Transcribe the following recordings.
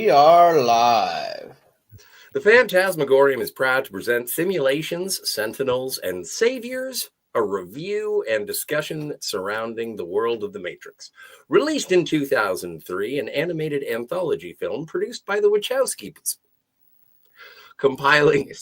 We are live. The Fantasmagorium is proud to present Simulations, Sentinels, and Saviors, a review and discussion surrounding the world of the Matrix. Released in 2003, an animated anthology film produced by the Wachowskis. Compiling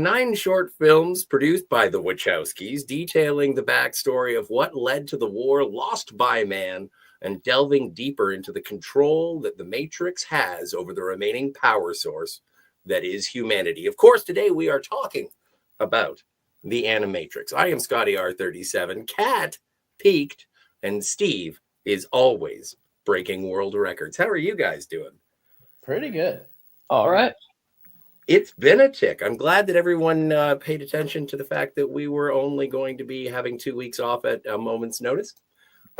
9 short films produced by the Wachowskis, detailing the backstory of what led to the war lost by man, and delving deeper into the control that the Matrix has over the remaining power source that is humanity. Of course, today we are talking about the Animatrix. I am Scotty R37, Kat peaked, and Steve is always breaking world records. How are you guys doing? Pretty good. All right. It's been a tick. I'm glad that everyone paid attention to the fact that we were only going to be having 2 weeks off at a moment's notice.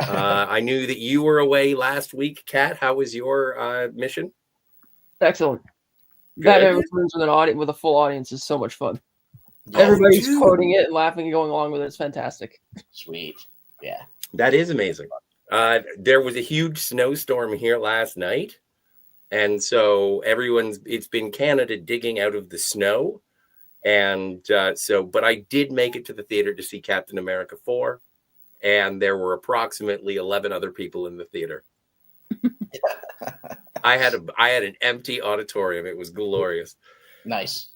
I knew that you were away last week, Kat. How was your mission? Excellent. Good. Batman Returns with a full audience is so much fun. Oh, Everybody's dude. quoting it and laughing and going along with it. It's fantastic. Sweet. Yeah. That is amazing. There was a huge snowstorm here last night. And so it's been Canada digging out of the snow. And but I did make it to the theater to see Captain America 4. And there were approximately 11 other people in the theater. I had an empty auditorium. It was glorious. Nice.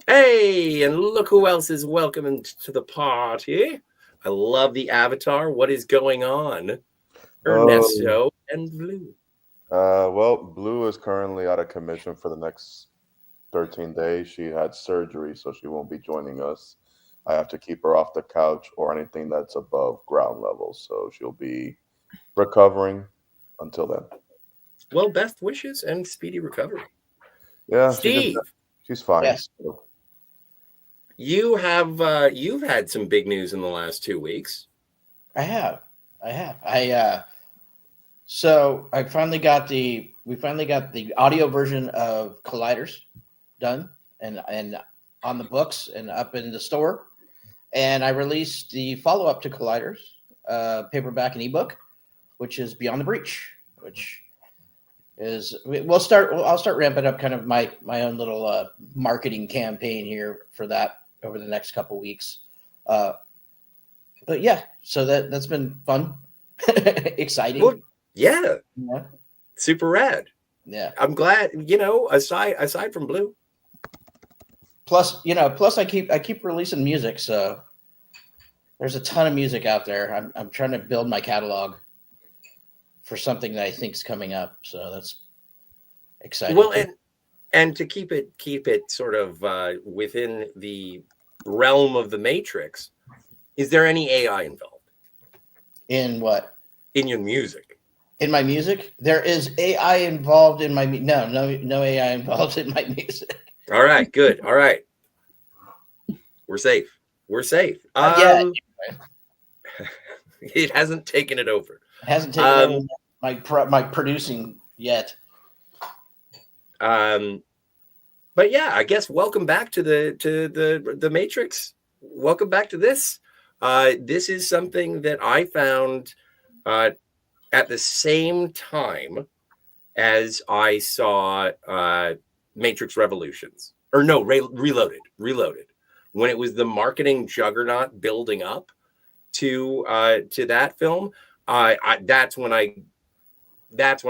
Hey, and look who else is welcoming to the party. I love the avatar. What is going on? Ernesto and Blue. Well, Blue is currently out of commission for the next 13 days. She had surgery, so she won't be joining us. I have to keep her off the couch or anything that's above ground level, so she'll be recovering until then. Well, best wishes and speedy recovery. Yeah, Steve, she's fine. Yes. you've had some big news in the last 2 weeks. I have. So we finally got the audio version of Colliders done and on the books and up in the store. And I released the follow-up to Colliders, paperback and ebook, which is Beyond the Breach, which is I'll start ramping up kind of my own little marketing campaign here for that over the next couple weeks. But yeah, so that's been fun, exciting. Well, yeah, Yeah. super rad. Yeah. I'm glad. Aside from Blue. Plus I keep releasing music, so there's a ton of music out there. I'm trying to build my catalog for something that I think is coming up, so that's exciting. Well, and to keep it sort of within the realm of the Matrix, is there any AI involved? In what? In your music? In my music? There is AI involved in my no AI involved in my music. All right, good. All right. We're safe. Yeah. It hasn't taken it over. It hasn't taken over my producing yet. But yeah, I guess welcome back to the Matrix. Welcome back to this. This is something that I found at the same time as I saw Matrix Revolutions. Or no, Reloaded. When it was the marketing juggernaut building up to that film, that's when I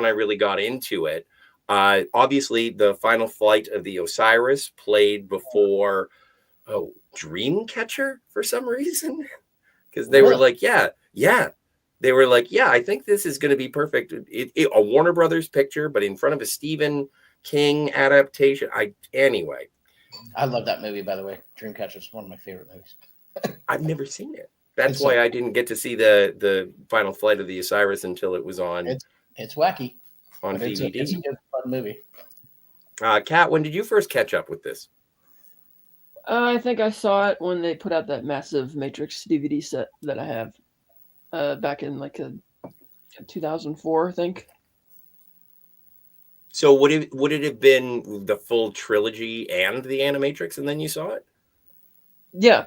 really got into it. Obviously, the final flight of the Osiris played before Dreamcatcher for some reason, because they were like, yeah. They were like, yeah, I think this is going to be perfect. A Warner Brothers picture, but in front of a Stephen King adaptation. Anyway. I love that movie, by the way. Dreamcatcher is one of my favorite movies. I've never seen it. That's why I didn't get to see the final flight of the Osiris until it was on. It's wacky on DVD. It's a good fun movie. Kat, when did you first catch up with this? I think I saw it when they put out that massive Matrix DVD set that I have back in 2004, I think. So would it have been the full trilogy and the Animatrix, and then you saw it? Yeah.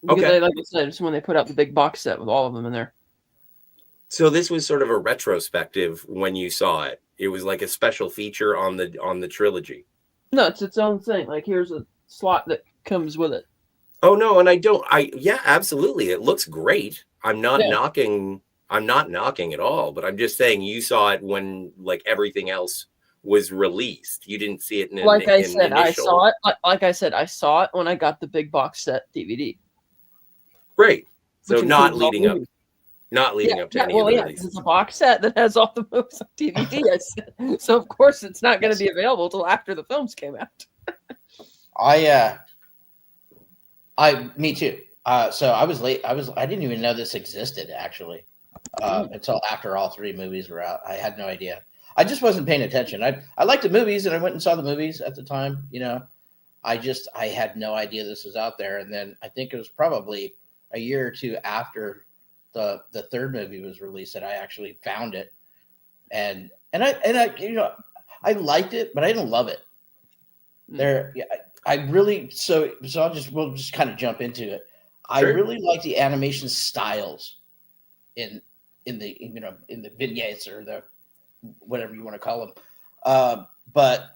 Because Okay. like I said, it's when they put out the big box set with all of them in there. So this was sort of a retrospective when you saw it. It was like a special feature on the trilogy. No, it's its own thing. Like here's a slot that comes with it. Oh no, and yeah, absolutely. It looks great. I'm not Yeah. knocking at all, but I'm just saying you saw it when like everything else was released. You didn't see it in Like I in said, I initial. saw it. Like I said, I saw it when I got the big box set DVD. Great. So Which not includes all leading up, movies. to any of the releases. It's a box set that has all the movies on DVD. So of course it's not going to be available till after the films came out. Me too. So I was late. I didn't even know this existed actually until after all three movies were out. I had no idea. I just wasn't paying attention. I liked the movies and I went and saw the movies at the time. You know, I had no idea this was out there. And then I think it was probably a year or two after the third movie was released that I actually found it. And I you know, I liked it, but I didn't love it. I really we'll just kind of jump into it. I Sure. really like the animation styles in the in the vignettes or the whatever you want to call them. But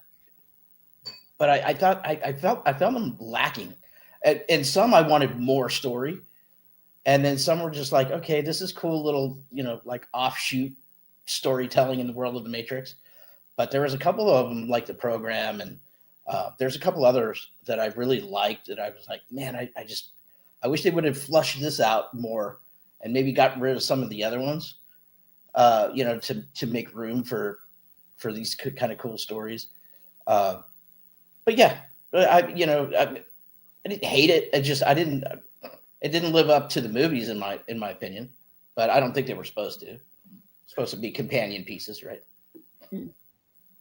I thought I found them lacking, and some I wanted more story, and then some were just like, okay, this is cool little like offshoot storytelling in the world of the Matrix. But there was a couple of them like the program, and there's a couple others that I really liked that I was like, man, I wish they would have flushed this out more and maybe gotten rid of some of the other ones, to make room for these kind of cool stories. But yeah, I didn't hate it. It didn't live up to the movies in my opinion, but I don't think they were supposed to. It's supposed to be companion pieces, right?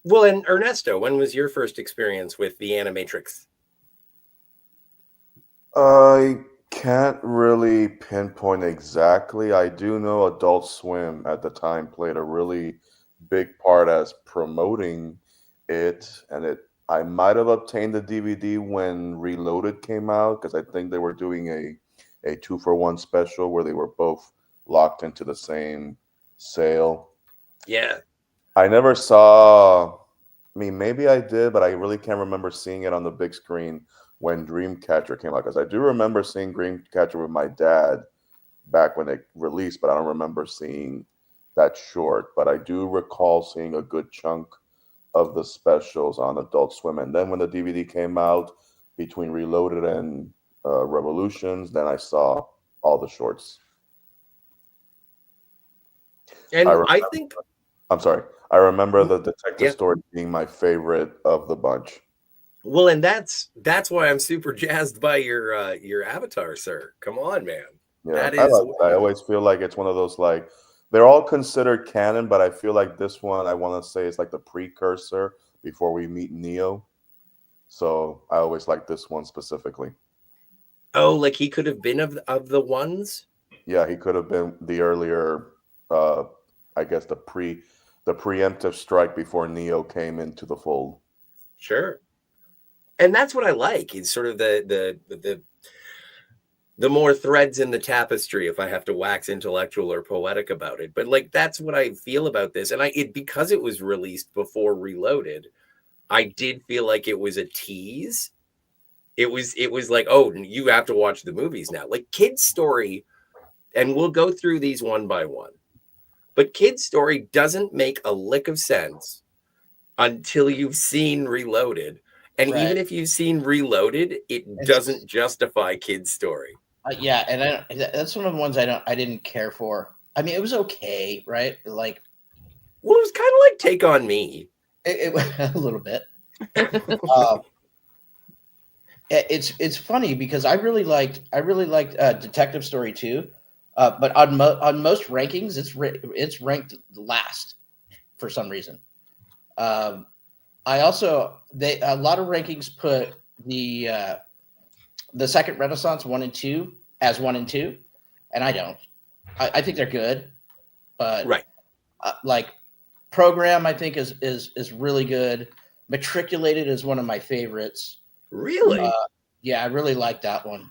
Well, and Ernesto, when was your first experience with the Animatrix? I can't really pinpoint exactly. I do know Adult Swim at the time played a really big part as promoting it, and I might have obtained the DVD when Reloaded came out because I think they were doing a 2-for-1 special where they were both locked into the same sale. Yeah. I never saw. I mean, maybe I did, but I really can't remember seeing it on the big screen when Dreamcatcher came out. Because I do remember seeing Dreamcatcher with my dad back when it released, but I don't remember seeing that short. But I do recall seeing a good chunk of the specials on Adult Swim. And then when the DVD came out between Reloaded and Revolutions, then I saw all the shorts. And I think I'm sorry. I remember the detective story being my favorite of the bunch. Well, and that's why I'm super jazzed by your avatar, sir. Come on, man. Yeah, That is. I always feel like it's one of those like they're all considered canon, but I feel like this one I want to say is like the precursor before we meet Neo. So I always like this one specifically. Oh, like he could have been of the ones? Yeah, he could have been the earlier I guess the preemptive strike before Neo came into the fold. Sure. And that's what I like. It's sort of the more threads in the tapestry, if I have to wax intellectual or poetic about it. But like that's what I feel about this. And because it was released before Reloaded, I did feel like it was a tease. It was like, oh, you have to watch the movies now. Like Kid's Story, and we'll go through these one by one. But Kid's Story doesn't make a lick of sense until you've seen Reloaded. And even if you've seen Reloaded, it doesn't justify Kid's Story. Yeah, and that's one of the ones I didn't care for. I mean, it was okay, right? Like, well, it was kind of like Take on Me. It a little bit. It's funny because I really liked Detective Story 2, but on most rankings it's ranked last for some reason. I also a lot of rankings put the Second Renaissance 1 and 2 as 1 and 2, and I don't. I think they're good, but right. Like Program, I think is really good. Matriculated is one of my favorites. Really? Yeah, I really like that one.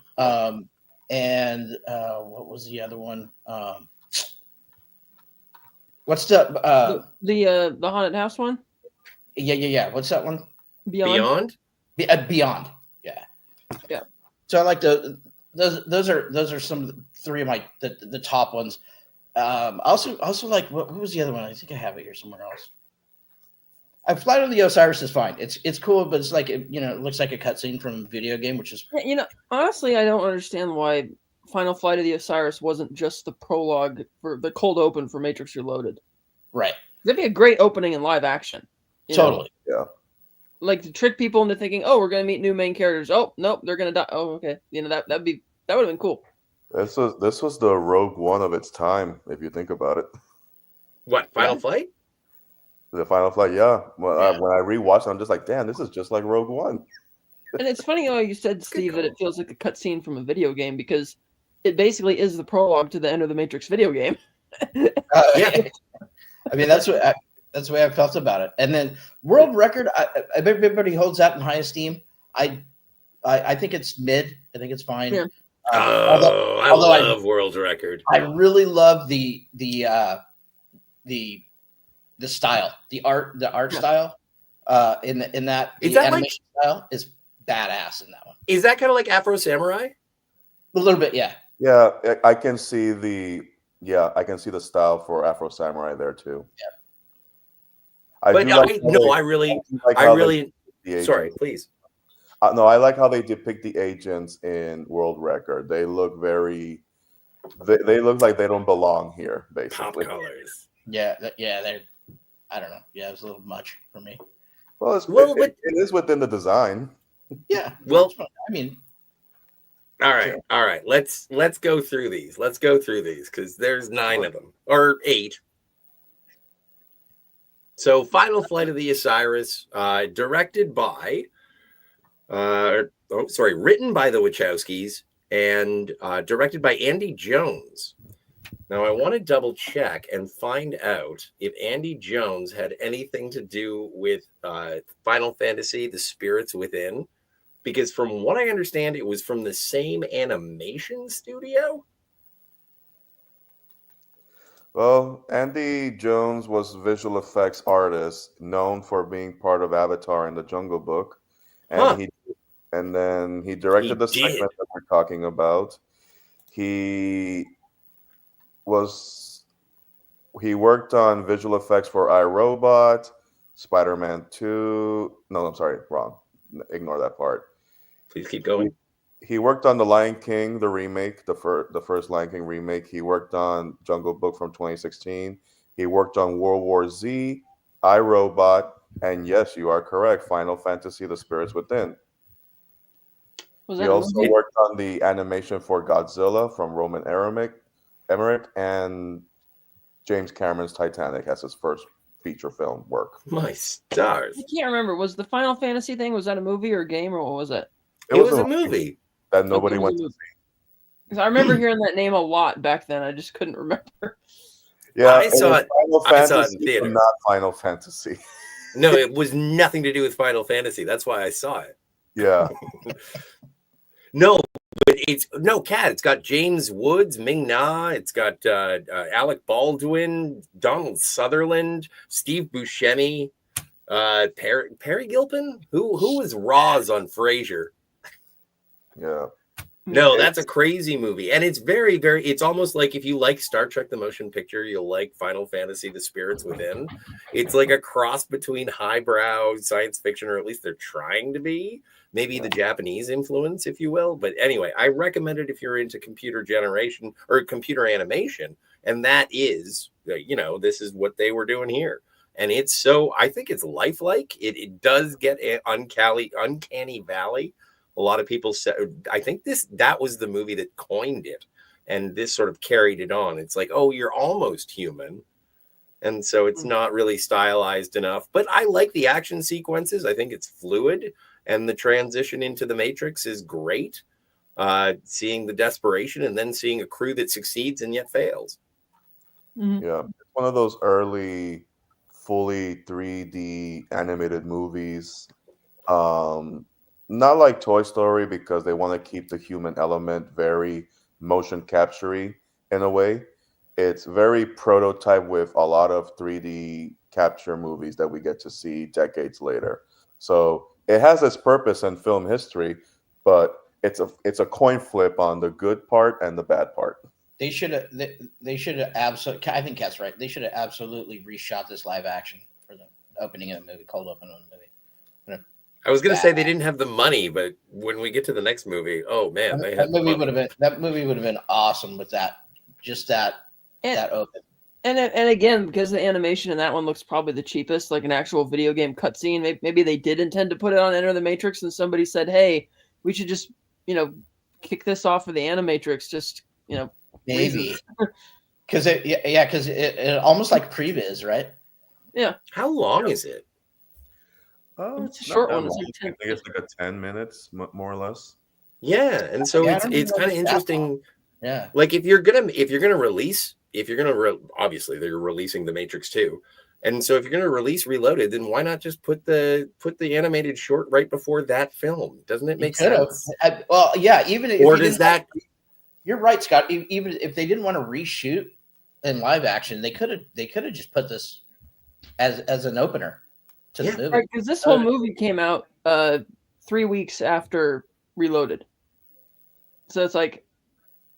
And what was the other one? What's the The haunted house one? yeah? What's that one? Beyond? Beyond. Yeah. Yeah. So I like those are some of the three of my the top ones. Also like what was the other one? I think I have it here somewhere else. Flight of the Osiris is fine. It's cool, but it's like it looks like a cutscene from a video game, which is Honestly, I don't understand why Final Flight of the Osiris wasn't just the prologue for the cold open for Matrix Reloaded. right. That'd be a great opening in live action. Totally. Yeah. Like to trick people into thinking, oh, we're gonna meet new main characters. Oh, nope, they're gonna die. Oh, okay. That would have been cool. This was the Rogue One of its time, if you think about it. What, Final Flight? The Final Flight, yeah. When Yeah. I rewatched it, I'm just like, damn, this is just like Rogue One. And it's funny how you said, Steve, that it feels like a cutscene from a video game because it basically is the prologue to the end of the Matrix video game. Yeah. I mean, that's the way I felt about it. And then world record, everybody holds that in high esteem. I think it's mid. I think it's fine. Yeah. I love world record. I really love the style, the art style. In that Is the that animation style is badass in that one. Is that kind of like Afro Samurai? A little bit, yeah. Yeah, I can see the style for Afro Samurai there too. Yeah. Sorry, please. No, I like how they depict the agents in World Record. They look they look like they don't belong here, basically. Pop colors. Yeah, they're. I don't know. Yeah, it was a little much for me. Well, it is within the design. Yeah. Well, I mean, all right, sure. all right. Let's go through these. Let's go through these because there's 9 of them or 8. So, Final Flight of the Osiris, written by the Wachowskis and directed by Andy Jones. Now, I want to double check and find out if Andy Jones had anything to do with Final Fantasy: The Spirits Within, because from what I understand, it was from the same animation studio. Well, Andy Jones was visual effects artist known for being part of Avatar and the Jungle Book, and then he directed the segment that we're talking about. He worked on visual effects for iRobot, Spider-Man 2. No, I'm sorry, wrong. Ignore that part. Please keep going. He worked on The Lion King, the remake, the first Lion King remake. He worked on Jungle Book from 2016. He worked on World War Z, iRobot, and yes, you are correct, Final Fantasy: The Spirits Within. He also worked on the animation for Godzilla from Roman Emmerich, and James Cameron's Titanic as his first feature film work. My stars. I can't remember. Was the Final Fantasy thing, was that a movie or a game or what was it? It was a movie that nobody went to see. Because I remember hearing that name a lot back then. I just couldn't remember. Yeah, I saw it in theater. Not Final Fantasy. No, it was nothing to do with Final Fantasy. That's why I saw it. Yeah. No, but Kat. It's got James Woods, Ming Na. It's got Alec Baldwin, Donald Sutherland, Steve Buscemi, Perry Gilpin. Who was Roz on Frasier? Yeah. No, that's a crazy movie. And it's very, very, it's almost like if you like Star Trek, the motion picture, you'll like Final Fantasy, The Spirits Within. It's like a cross between highbrow science fiction, or at least they're trying to be. Maybe the Japanese influence, if you will. But anyway, I recommend it if you're into computer generation or computer animation. And that is, this is what they were doing here. And it's so, I think it's lifelike. It does get an uncanny valley. A lot of people said, I think that was the movie that coined it. And this sort of carried it on. It's like, oh, you're almost human. And so it's not really stylized enough. But I like the action sequences. I think it's fluid. And the transition into the Matrix is great. Seeing the desperation and then seeing a crew that succeeds and yet fails. Mm-hmm. Yeah. It's one of those early fully 3D animated movies. Not like Toy Story, because they want to keep the human element very motion capture-y in a way. it's very prototype with a lot of 3D capture movies that we get to see decades later. So it has its purpose in film history, but it's a coin flip on the good part and the bad part. They should have. They should have absolutely. I think Cat's right. They should have absolutely reshot this live action for the opening of the movie, cold open of the movie. I was going to say they didn't have the money, but when we get to the next movie, oh man, they had that movie would have been awesome with that. Just that open. And again, because the animation in that one looks probably the cheapest, like an actual video game cutscene. Maybe they did intend to put it on Enter the Matrix, and somebody said, "Hey, we should just kick this off of the Animatrix." Just maybe because it almost like previs, right? Yeah. How long is it? Oh, It's a short one. I think it's like a 10 minutes, more or less. Yeah, and so it's kind of interesting. Yeah, like if you're obviously they're releasing the Matrix 2, and so if you're gonna release Reloaded, then why not just put the animated short right before that film? Doesn't it make sense? Well, yeah. Even if or does that? You're right, Scott. Even if they didn't want to reshoot in live action, they could have just put this as an opener to the movie. Because this whole movie came out 3 weeks after Reloaded, so it's like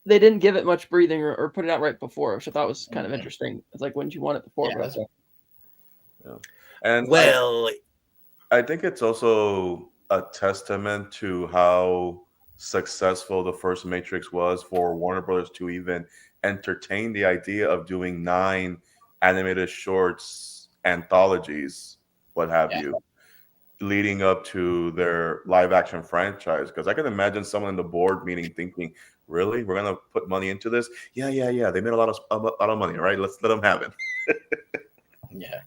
they didn't give it much breathing or put it out right before, which I thought was kind of interesting. It's like, wouldn't you want it before? Yeah. And I think it's also a testament to how successful the first Matrix was for Warner Brothers to even entertain the idea of doing 9 animated shorts, anthologies, what have you, leading up to their live action franchise. Because I can imagine someone in the board meeting thinking, really, we're gonna put money into this? Yeah. They made a lot of money, right? Let's let them have it. Yeah.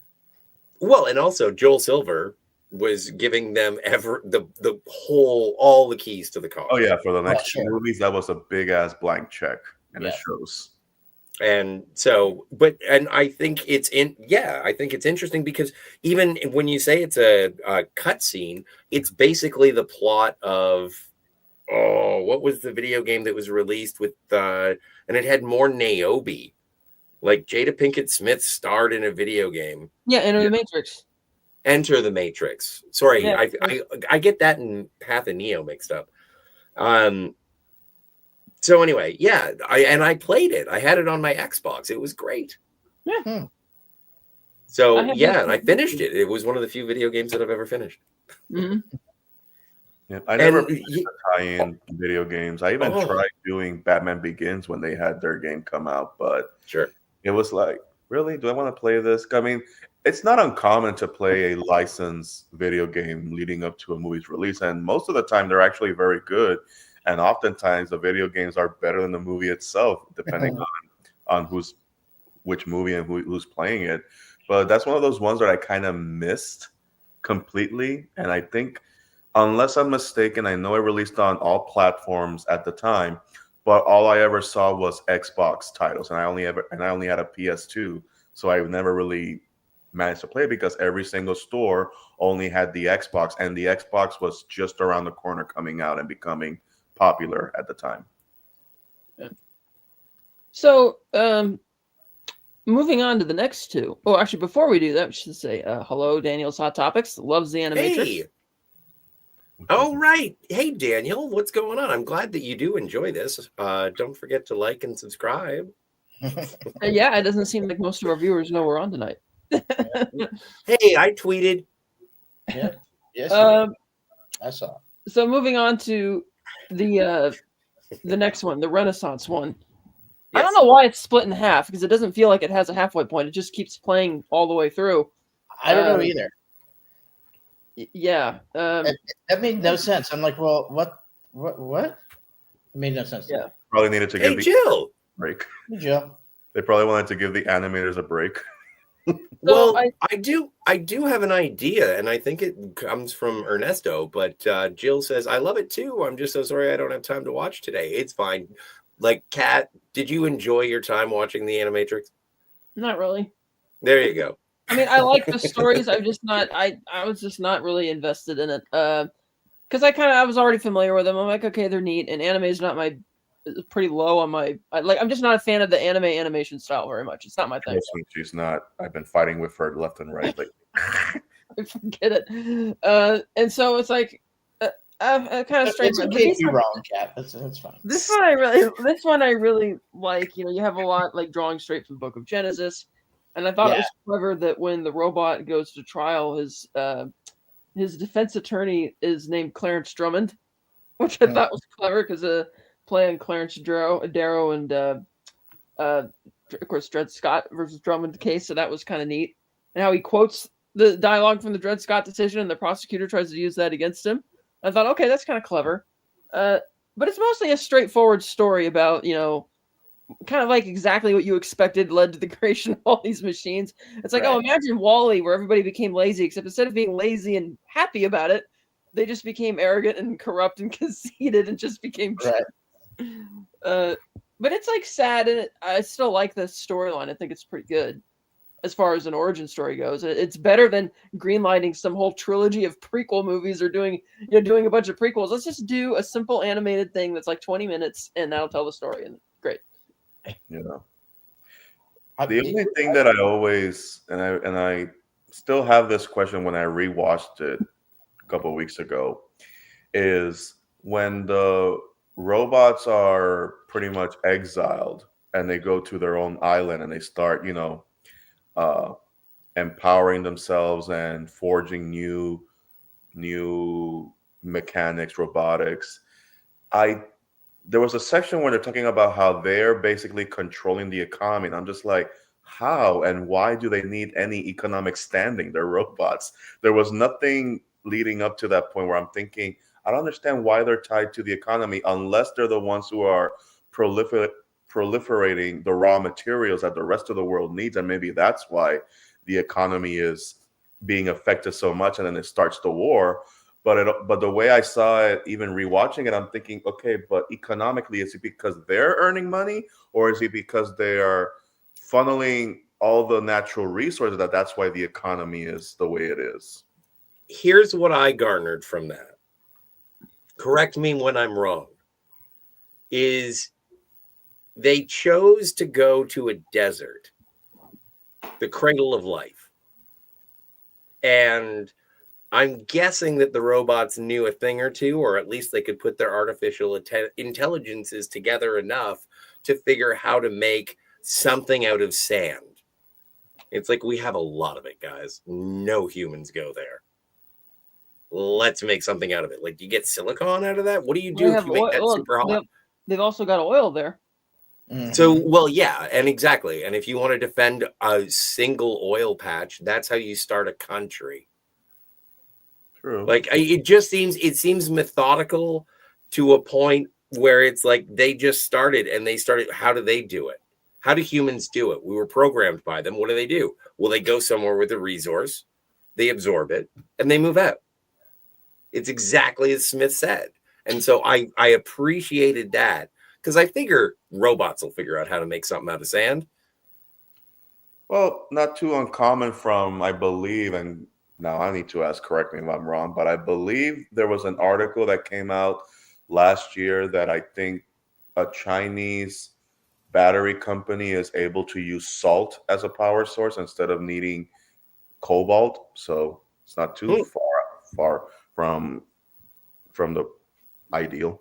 Well, and also Joel Silver was giving them all the keys to the car. Oh yeah, for the next 2 movies, that was a big ass blank check, and it shows. And so, I think it's interesting because even when you say it's a cutscene, it's basically the plot of what was the video game that was released with and it had more Niobe, like Jada Pinkett Smith starred in a video game. Yeah, Enter the Matrix. Enter the Matrix. Sorry, yeah. I get that and Path of Neo mixed up. So anyway, I played it. I had it on my Xbox. It was great. Yeah. So and I finished it. It was one of the few video games that I've ever finished. Mm-hmm. Yeah, I never tie-in video games. I even tried doing Batman Begins when they had their game come out, but it was like, really? Do I want to play this? I mean, it's not uncommon to play a licensed video game leading up to a movie's release, and most of the time they're actually very good. And oftentimes the video games are better than the movie itself, depending on which movie and who's playing it. But that's one of those ones that I kind of missed completely. And I think, unless I'm mistaken, I know it released on all platforms at the time, but all I ever saw was Xbox titles, and I only had a PS2, so I never really managed to play it because every single store only had the Xbox, and the Xbox was just around the corner coming out and becoming popular at the time. Yeah. So, moving on to the next two. Oh, actually, before we do that, we should say hello, Daniel's Hot Topics. Loves the Animatrix. Hey. Oh, right. Hey, Daniel, what's going on? I'm glad that you do enjoy this. Don't forget to like and subscribe. Yeah, it doesn't seem like most of our viewers know we're on tonight. Hey, I tweeted. Yeah. Yes. I saw. So moving on to the next one, the Renaissance one. Yes. I don't know why it's split in half, because it doesn't feel like it has a halfway point. It just keeps playing all the way through. I don't know either. Yeah. That made no sense. I'm like, well, what? It made no sense. Yeah. Probably needed to give Jill. break. Hey, Jill. They probably wanted to give the animators a break. Well, I do have an idea, and I think it comes from Ernesto, but Jill says, I love it too. I'm just so sorry I don't have time to watch today. It's fine. Like, Kat, did you enjoy your time watching the Animatrix? Not really. There you go. I mean, I like the stories. I'm just not. I was just not really invested in it. Because I was already familiar with them. I'm like, okay, they're neat. And anime is not my pretty low on my. I'm just not a fan of the anime animation style very much. It's not my thing. Trust me, she's not. I've been fighting with her left and right. Like, I forget it. And so it's like kind of strange. It's okay if you're wrong, Kat. That's fine. This one I really like. You have a lot like drawing straight from the Book of Genesis, and I thought it was clever that when the robot goes to trial, his defense attorney is named Clarence Drummond, which I thought was clever because play on Clarence Darrow and of course Dred Scott versus Drummond case, so that was kind of neat. And how he quotes the dialogue from the Dred Scott decision, and the prosecutor tries to use that against him. I thought, okay, that's kind of clever. But it's mostly a straightforward story about, kind of like exactly what you expected led to the creation of all these machines. It's like, imagine WALL-E, where everybody became lazy, except instead of being lazy and happy about it, they just became arrogant and corrupt and conceited and just became but it's like sad, and I still like the storyline. I think it's pretty good as far as an origin story goes. It's better than greenlighting some whole trilogy of prequel movies or doing a bunch of prequels. Let's just do a simple animated thing that's like 20 minutes, and that'll tell the story. And great. The only thing that I always and I still have this question when I rewatched it a couple of weeks ago is when the robots are pretty much exiled and they go to their own island and they start, empowering themselves and forging new mechanics, robotics. There was a section where they're talking about how they're basically controlling the economy, and I'm just like, how and why do they need any economic standing? They're robots. There was nothing leading up to that point where I'm thinking, I don't understand why they're tied to the economy unless they're the ones who are proliferating the raw materials that the rest of the world needs, and maybe that's why the economy is being affected so much, and then it starts the war. But the way I saw it, even rewatching it, I'm thinking, okay, but economically, is it because they're earning money, or is it because they are funneling all the natural resources that's why the economy is the way it is? Here's what I garnered from that. Correct me when I'm wrong. Is they chose to go to a desert, the cradle of life. And I'm guessing that the robots knew a thing or two, or at least they could put their artificial intelligences together enough to figure how to make something out of sand. It's like, we have a lot of it, guys. No humans go there. Let's make something out of it. Like, do you get silicon out of that? What do you do if you make that super hot? They've also got oil there. So, well, yeah, and exactly. And if you want to defend a single oil patch, that's how you start a country. True. Like, it seems methodical to a point where it's like they just started and they started. How do they do it? How do humans do it? We were programmed by them. What do? Well, they go somewhere with a resource, they absorb it, and they move out. It's exactly as Smith said. And so I appreciated that, because I figure robots will figure out how to make something out of sand. Well, not too uncommon from, I believe, and now I need to ask, correct me if I'm wrong, but I believe there was an article that came out last year that I think a Chinese battery company is able to use salt as a power source instead of needing cobalt. So it's not too far from the ideal.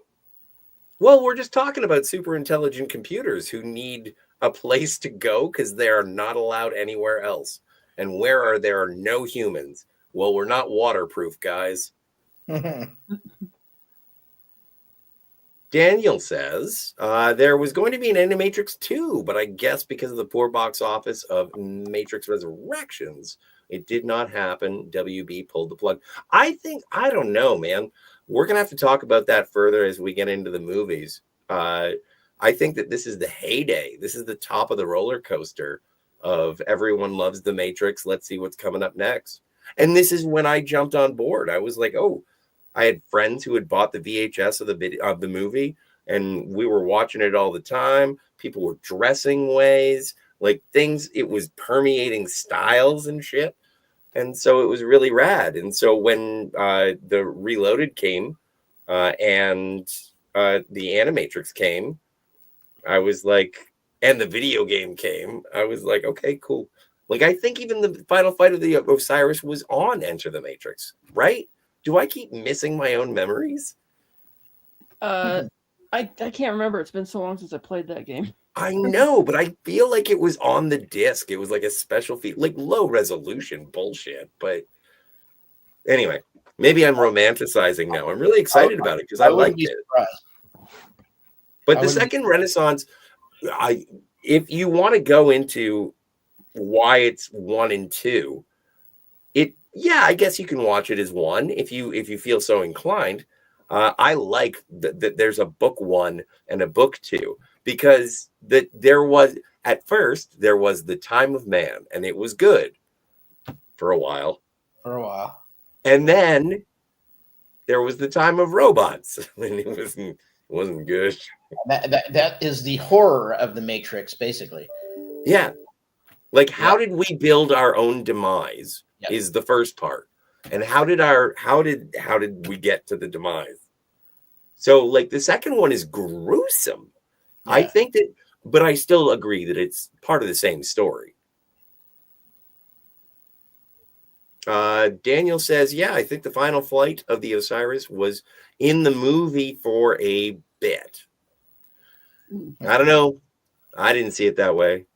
Well, we're just talking about super intelligent computers who need a place to go because they are not allowed anywhere else. And where there are no humans? Well, we're not waterproof, guys. Daniel says there was going to be an Animatrix 2, but I guess because of the poor box office of Matrix Resurrections, it did not happen. WB pulled the plug. I don't know, man. We're going to have to talk about that further as we get into the movies. I think that this is the heyday. This is the top of the roller coaster of everyone loves the Matrix. Let's see what's coming up next. And this is when I jumped on board. I was like, oh, I had friends who had bought the VHS of the movie, and we were watching it all the time. People were dressing ways, like things. It was permeating styles and shit. And so it was really rad. And so when the Reloaded came and the Animatrix came, I was like, and the video game came. I was like, okay, cool. Like, I think even the final fight of the Osiris was on Enter the Matrix, right? Do I keep missing my own memories? I can't remember. It's been so long since I played that game. I know, but I feel like it was on the disc. It was like a special feat, like low resolution bullshit. But anyway, maybe I'm romanticizing now. I'm really excited about it because I wouldn't liked be it. surprised. But I the wouldn't be second Renaissance, if you want to go into why it's 1 and 2, I guess you can watch it as 1 if you feel so inclined. I like that there's a book 1 and a book 2 because there was at first there was the time of man and it was good for a while, and then there was the time of robots and it wasn't good. That is the horror of the Matrix, basically. Yeah. Like, how did we build our own demise is the first part. And how did we get to the demise? So, like, the second one is gruesome. Yeah. I think that, but I still agree that it's part of the same story. Daniel says, yeah, I think the final flight of the Osiris was in the movie for a bit. I don't know. I didn't see it that way.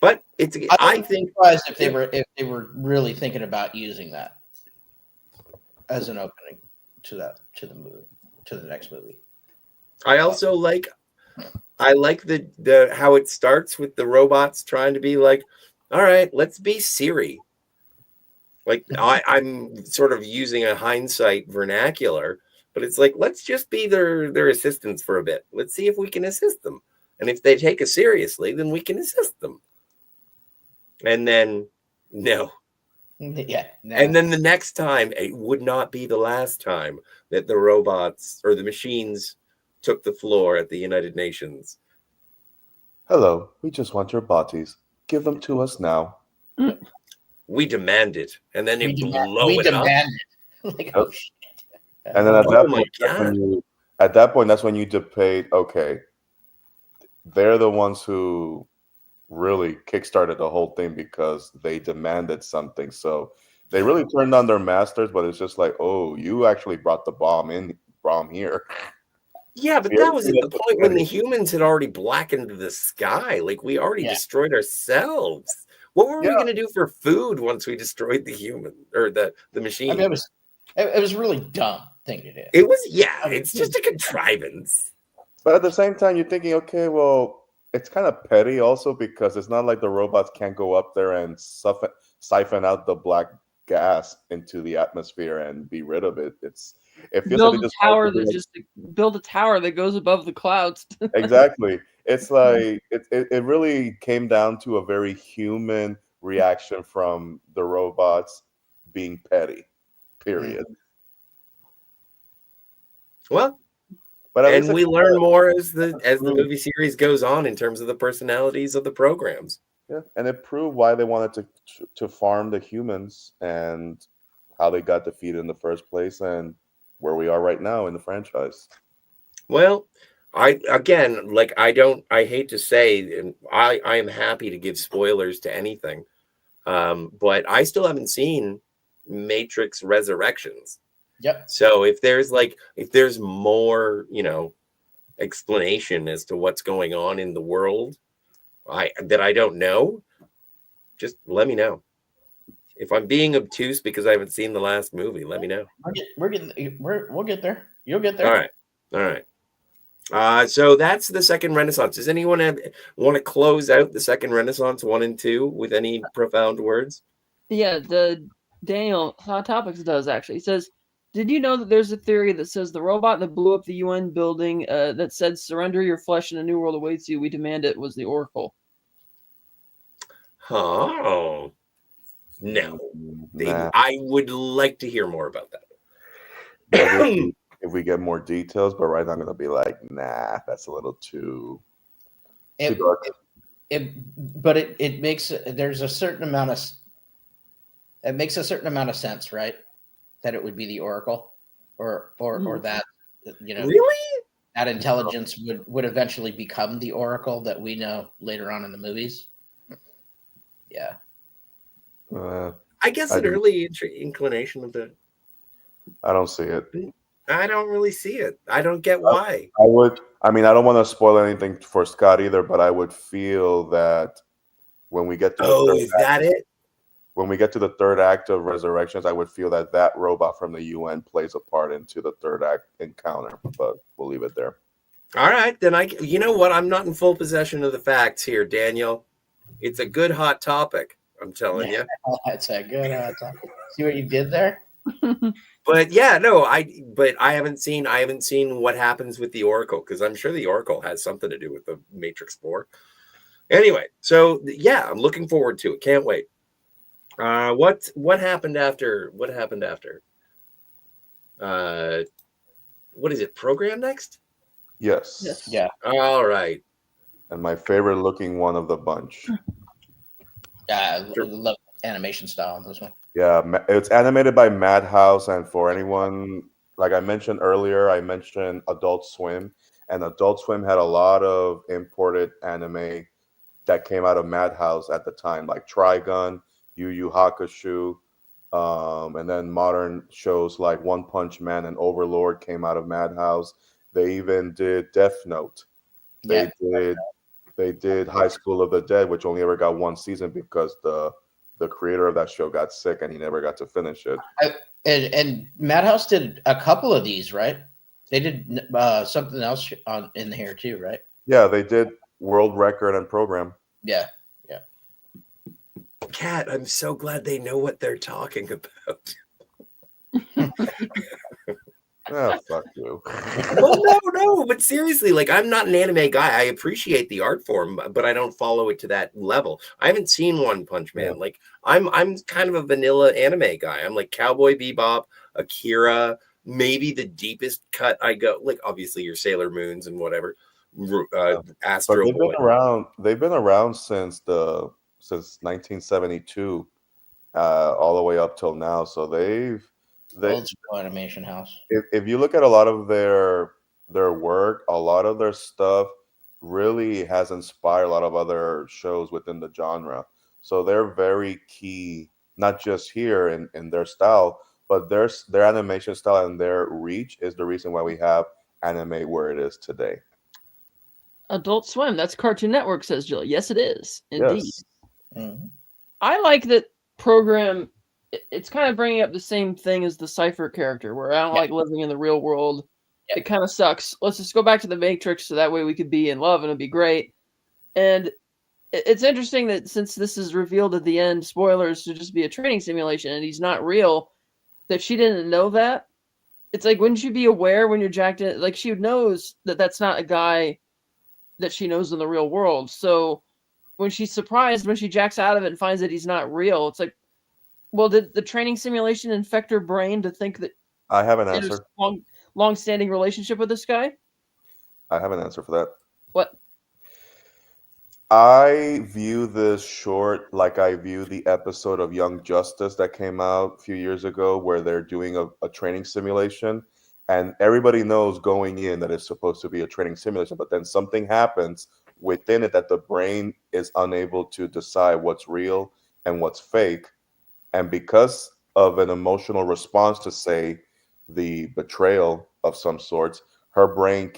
But I think surprised if they were really thinking about using that as an opening to the next movie. I also like the how it starts with the robots trying to be like, all right, let's be Siri. Like I'm sort of using a hindsight vernacular, but it's like, let's just be their assistants for a bit. Let's see if we can assist them. And if they take us seriously, then we can assist them. And then, no. Yeah. No. And then the next time, it would not be the last time that the robots or the machines took the floor at the United Nations. Hello, we just want your bodies. Give them to us now. We demand it. And then we demand it. Like, oh, shit. And then at that point, that's when you debate, okay, they're the ones who really kickstarted the whole thing because they demanded something. So they really turned on their masters, but it's just like, oh, you actually brought the bomb here. Yeah, but that was at the point when the humans had already blackened the sky. Like, we already destroyed ourselves. What were we going to do for food once we destroyed the human or the machine? I mean, it was a really dumb thing to do. It was, it's just a contrivance. But at the same time, you're thinking, okay, well, it's kind of petty also because it's not like the robots can't go up there and siphon out the black gas into the atmosphere and be rid of it. It feels build like build a tower that goes above the clouds. Exactly. It's like it really came down to a very human reaction from the robots being petty. Period. Well, and we learn more as the movie series goes on in terms of the personalities of the programs. Yeah, and it proved why they wanted to farm the humans and how they got defeated in the first place and where we are right now in the franchise. Well, I hate to say, and I am happy to give spoilers to anything, but I still haven't seen Matrix Resurrections. Yep. So if there's more, explanation as to what's going on in the world that I don't know, just let me know. If I'm being obtuse because I haven't seen the last movie, let me know. We'll get there. You'll get there. All right. So that's the second Renaissance. Does anyone want to close out the second Renaissance 1 and 2 with any profound words? Yeah, the Daniel Hot Topics does actually. He says, did you know that there's a theory that says the robot that blew up the UN building that said, surrender your flesh and a new world awaits you, we demand it, was the Oracle? Oh, no. Nah. I would like to hear more about that. Maybe if we get more details, but right now I'm going to be like, nah, that's a little too dark. It makes a certain amount of sense, right? That it would be the Oracle or that, Really? that intelligence would eventually become the Oracle that we know later on in the movies. Yeah. I guess an early inclination of the. I don't see it. I don't really see it. I don't get why. I would. I mean, I don't want to spoil anything for Scott either, but I would feel that when we get to is that it? when we get to the third act of Resurrections, I would feel that that robot from the UN plays a part into the third act encounter. But we'll leave it there. All right, then you know what? I'm not in full possession of the facts here, Daniel. It's a good hot topic. I'm telling you. That's a good topic. See what you did there? But yeah, no, I haven't seen what happens with the Oracle, because I'm sure the Oracle has something to do with the Matrix 4. Anyway, so yeah, I'm looking forward to it. Can't wait. What happened after? What happened after? What is it? Program next? Yes. Yeah. All right. And my favorite looking one of the bunch. Yeah, I love animation style on this one. Yeah, it's animated by Madhouse, and for anyone, like I mentioned earlier, I mentioned Adult Swim, and Adult Swim had a lot of imported anime that came out of Madhouse at the time, like Trigun, Yu Yu Hakusho, and then modern shows like One Punch Man and Overlord came out of Madhouse. They even did Death Note. They did High School of the Dead, which only ever got one season because the creator of that show got sick and he never got to finish it. And Madhouse did a couple of these, right? They did something else in here too, right? Yeah, they did World Record and Program. Yeah. Kat, I'm so glad they know what they're talking about. Oh, fuck you. Well, no, but seriously, like, I'm not an anime guy. I appreciate the art form, but I don't follow it to that level. I haven't seen One Punch Man. Yeah. Like, I'm kind of a vanilla anime guy. I'm like Cowboy Bebop, Akira, maybe the deepest cut I go. Like, obviously, your Sailor Moons and whatever. Astro But Boy. they've been around since 1972, all the way up till now. So they Old school animation house. if you look at a lot of their work, a lot of their stuff really has inspired a lot of other shows within the genre. So they're very key, not just here in their style, but their animation style and their reach is the reason why we have anime where it is today. Adult Swim, that's Cartoon Network, says Jill. Yes, it is. Indeed. Yes. Mm-hmm. I like that program. It's kind of bringing up the same thing as the Cypher character, where I don't like living in the real world. Yeah. It kind of sucks. Let's just go back to the Matrix so that way we could be in love and it'd be great. And it's interesting that since this is revealed at the end, spoilers, to just be a training simulation and he's not real, that she didn't know that. It's like, wouldn't you be aware when you're jacked in? Like, she knows that that's not a guy that she knows in the real world. So when she's surprised, when she jacks out of it and finds that he's not real, it's like, well, did the training simulation infect her brain to think that I have an there's answer. a long-standing relationship with this guy? I have an answer for that. What? I view this short like I view the episode of Young Justice that came out a few years ago where they're doing a training simulation and everybody knows going in that it's supposed to be a training simulation, but then something happens within it that the brain is unable to decide what's real and what's fake. And because of an emotional response to, say, the betrayal of some sorts, her brain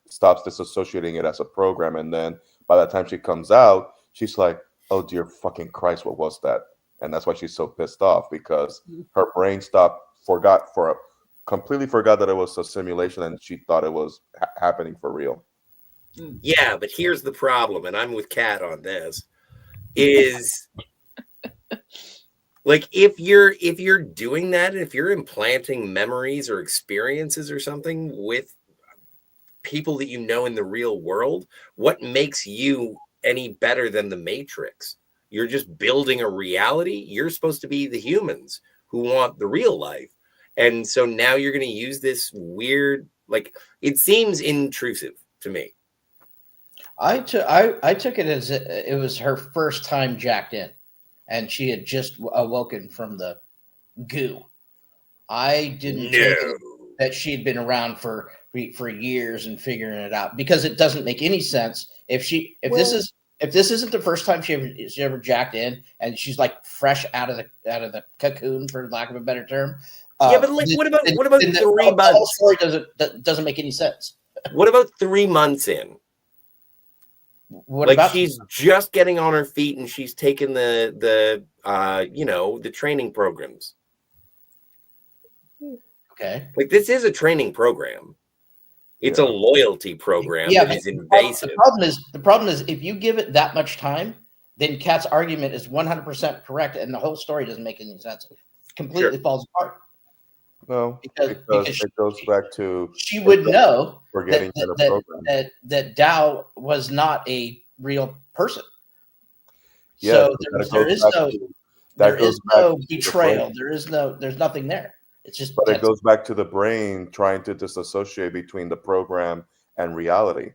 stops disassociating it as a program. And then by the time she comes out, she's like, oh, dear fucking Christ, what was that? And that's why she's so pissed off, because her brain completely forgot that it was a simulation and she thought it was happening for real. Yeah, but here's the problem, and I'm with Kat on this, is... Like, if you're doing that, if you're implanting memories or experiences or something with people that you know in the real world, what makes you any better than the Matrix? You're just building a reality. You're supposed to be the humans who want the real life. And so now you're going to use this weird, like, it seems intrusive to me. I took it as it was her first time jacked in. And she had just awoken from the goo. I didn't take it that she had been around for for years and figuring it out, because it doesn't make any sense if this isn't the first time she ever jacked in, and she's like fresh out of the cocoon, for lack of a better term. Yeah, but like, what about then 3 the whole months? story doesn't make any sense. What about 3 months in? What Like, about she's just getting on her feet and she's taken the training programs. okay? Like, this is a training program. It's a loyalty program that is invasive. The problem is if you give it that much time, then Kat's argument is 100% correct, and the whole story doesn't make any sense. It completely falls apart. No, because it goes back to she would know forgetting that Dow was not a real person. Yeah, So there is no betrayal. There's nothing there. It's just. But it goes back to the brain trying to disassociate between the program and reality.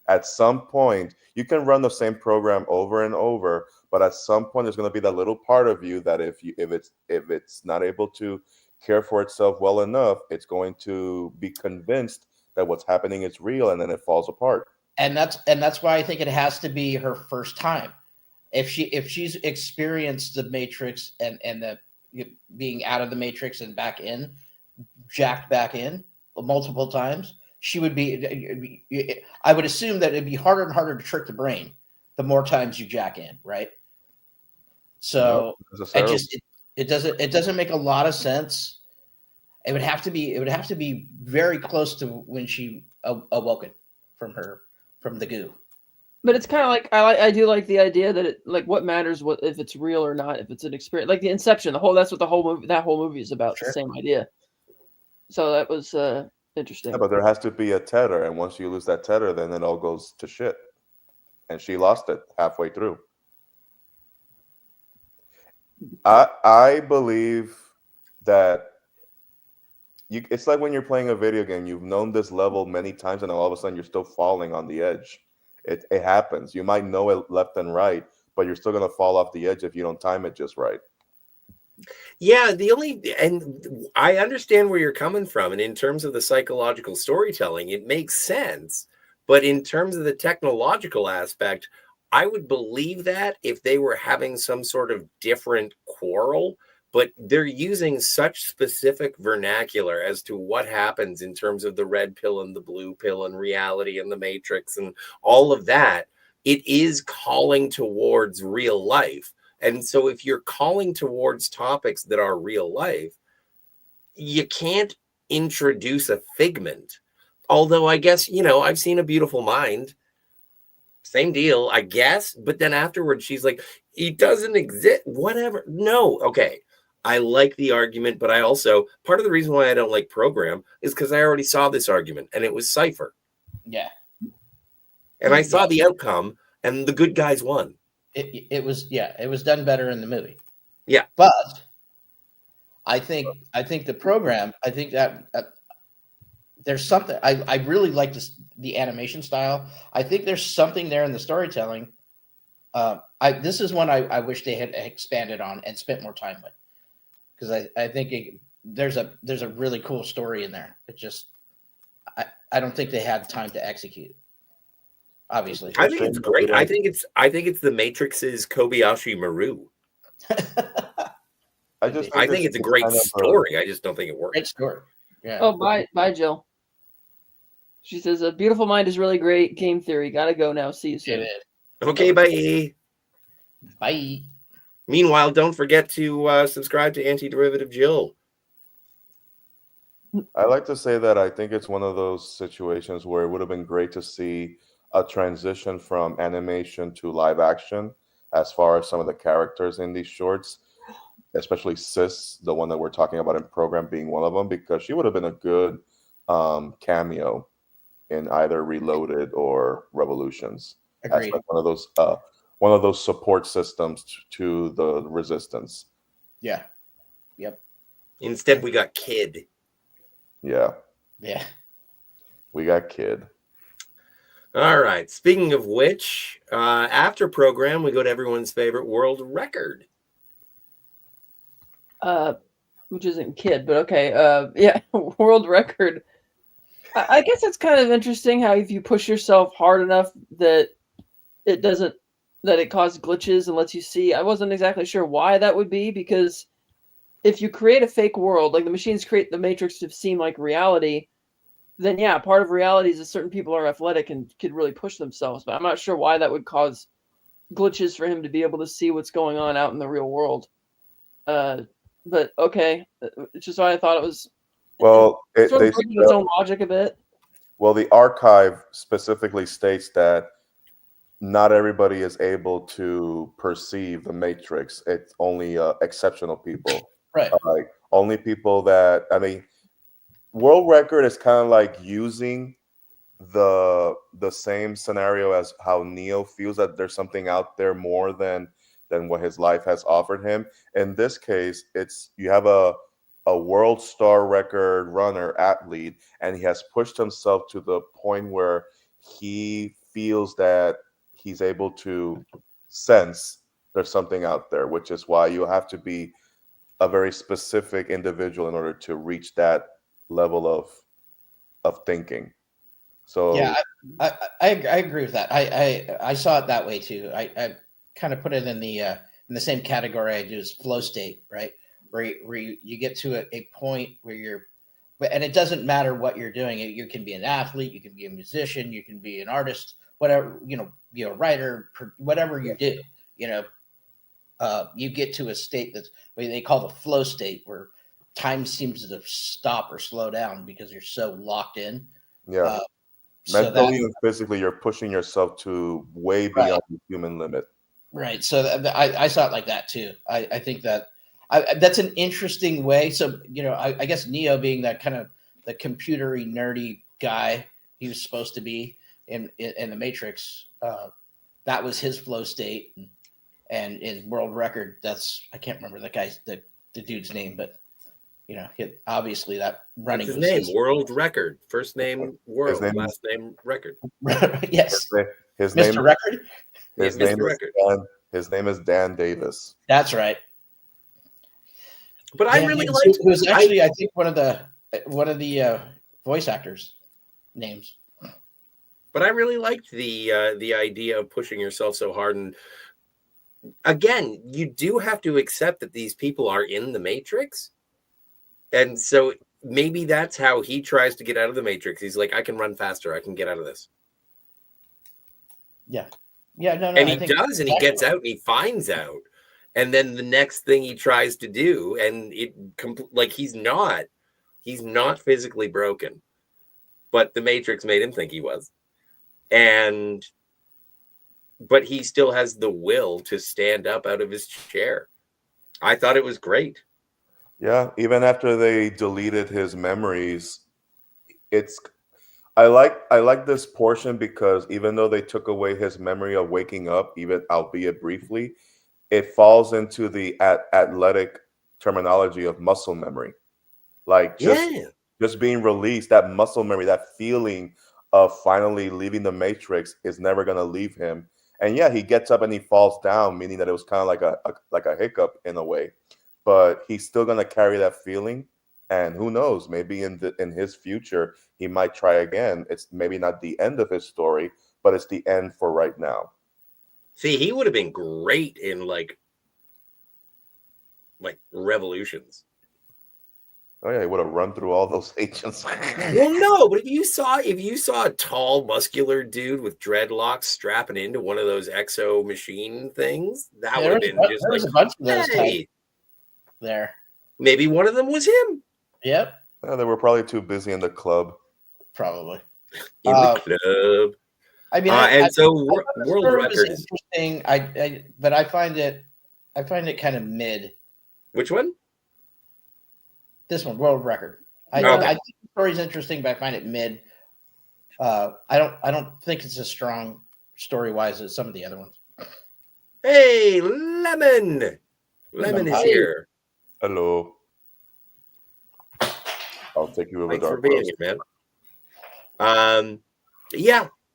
At some point, you can run the same program over and over, but at some point, there's going to be that little part of you that if it's not able to care for itself well enough, it's going to be convinced that what's happening is real, and then it falls apart. And that's why I think it has to be her first time. If she's experienced the Matrix and the being out of the Matrix and back in, jacked back in multiple times, she would be. I would assume that it'd be harder and harder to trick the brain the more times you jack in, right? So it doesn't make a lot of sense. It would have to be very close to when she awoken from the goo. But it's kind of like I do like the idea that it, like, what matters if it's real or not, if it's an experience, like the Inception. That's what that whole movie is about. Sure. The same idea. So that was interesting. Yeah, but there has to be a tether, and once you lose that tether, then it all goes to shit. And she lost it halfway through. I believe that it's like when you're playing a video game, you've known this level many times, and all of a sudden you're still falling on the edge. It happens. You might know it left and right, but you're still going to fall off the edge if you don't time it just right. Yeah, and I understand where you're coming from, and in terms of the psychological storytelling, it makes sense. But in terms of the technological aspect, I would believe that if they were having some sort of different quarrel, but they're using such specific vernacular as to what happens in terms of the red pill and the blue pill and reality and the Matrix and all of that, it is calling towards real life. And so if you're calling towards topics that are real life, you can't introduce a figment. Although I guess, I've seen A Beautiful Mind. Same deal, I guess. But then afterwards, she's like, he doesn't exist. Whatever. No. Okay. I like the argument, but I also, part of the reason why I don't like Program is because I already saw this argument, and it was Cypher. Yeah. And I saw the outcome, and the good guys won. It was done better in the movie. Yeah. But I think the Program, I think that there's something, I really like the animation style. I think there's something there in the storytelling. This is one I wish they had expanded on and spent more time with, because I think there's a really cool story in there. It just I don't think they had time to execute. Obviously, I think it's great. I think it's the Matrix's Kobayashi Maru. I think it's a great story. I just don't think it works. Great story. Yeah. Oh, bye, Jill. She says, "A Beautiful Mind is really great. Game theory. Gotta go now. See you soon." Okay, bye. Bye. Meanwhile, don't forget to subscribe to Antiderivative Jill. I like to say that I think it's one of those situations where it would have been great to see a transition from animation to live action as far as some of the characters in these shorts, especially Sis, the one that we're talking about in Program, being one of them, because she would have been a good cameo in either Reloaded or Revolutions. Agreed. As like one of those support systems to the Resistance. Yeah. Yep. Instead, we got Kid. Yeah. Yeah. We got Kid. All right. Speaking of which, after Program, we go to everyone's favorite world record. Which isn't Kid, but okay. Yeah, world record. I guess it's kind of interesting how if you push yourself hard enough that it doesn't, that it causes glitches and lets you see. I wasn't exactly sure why that would be, because if you create a fake world, like the machines create the Matrix to seem like reality, then yeah, part of reality is that certain people are athletic and could really push themselves. But I'm not sure why that would cause glitches for him to be able to see what's going on out in the real world. But okay, it's just why I thought it was Well, sort of breaking its own logic a bit. well, the archive specifically states that not everybody is able to perceive the Matrix. It's only exceptional people. Right. Like only people that, I mean, world record is kind of like using the same scenario as how Neo feels that there's something out there more than what his life has offered him. In this case, it's you have a world star record runner athlete, and he has pushed himself to the point where he feels that he's able to sense there's something out there, which is why you have to be a very specific individual in order to reach that level of thinking. So Yeah, I agree with that. I saw it that way too. I kind of put it in the same category I do as flow state, right? Where you get to a point where and it doesn't matter what you're doing. You can be an athlete, you can be a musician, you can be an artist, whatever, be a writer, whatever you do, you get to a state that's what they call the flow state, where time seems to stop or slow down because you're so locked in. yeah. Mentally and physically, you're pushing yourself to way beyond the human limit. Right. So I saw it like that too. I think that that's an interesting way. So, I guess Neo, being that kind of the computery nerdy guy he was supposed to be in the Matrix, that was his flow state, and in world record, I can't remember the dude's name, but obviously that running. What's his name? World record. First name world. Last name record. Yes. His Mr. name. Record. His name is Dan Davis. That's right. But I really liked. Who was actually, I think, one of the voice actors' names. But I really liked the idea of pushing yourself so hard. And again, you do have to accept that these people are in the Matrix. And so maybe that's how he tries to get out of the Matrix. He's like, I can run faster. I can get out of this. Yeah. Yeah. No. And he does, and he gets out, and he finds out. And then the next thing he tries to do, and he's not physically broken, but the Matrix made him think he was. But he still has the will to stand up out of his chair. I thought it was great. Yeah, even after they deleted his memories, I like this portion because even though they took away his memory of waking up, even albeit briefly, it falls into the athletic terminology of muscle memory. Like just being released, that muscle memory, that feeling of finally leaving the Matrix is never gonna leave him. And yeah, he gets up and he falls down, meaning that it was kind of like a hiccup in a way. But he's still going to carry that feeling, and who knows, maybe in his future he might try again. It's maybe not the end of his story, but it's the end for right now. See, he would have been great in like Revolutions. Oh yeah, he would have run through all those agents. Well, no, but if you saw a tall, muscular dude with dreadlocks strapping into one of those exo machine things, that would have been just like a bunch of those types there. Maybe one of them was him. Yep. Yeah, they were probably too busy in the club. Probably. In the club. I mean, world record is interesting. But I find it kind of mid. Which one? This one, world record. I think the story's interesting, but I find it mid. I don't think it's as strong story wise as some of the other ones. Hey, Lemon is here. Hello. I'll take you over. Thanks for being here, man.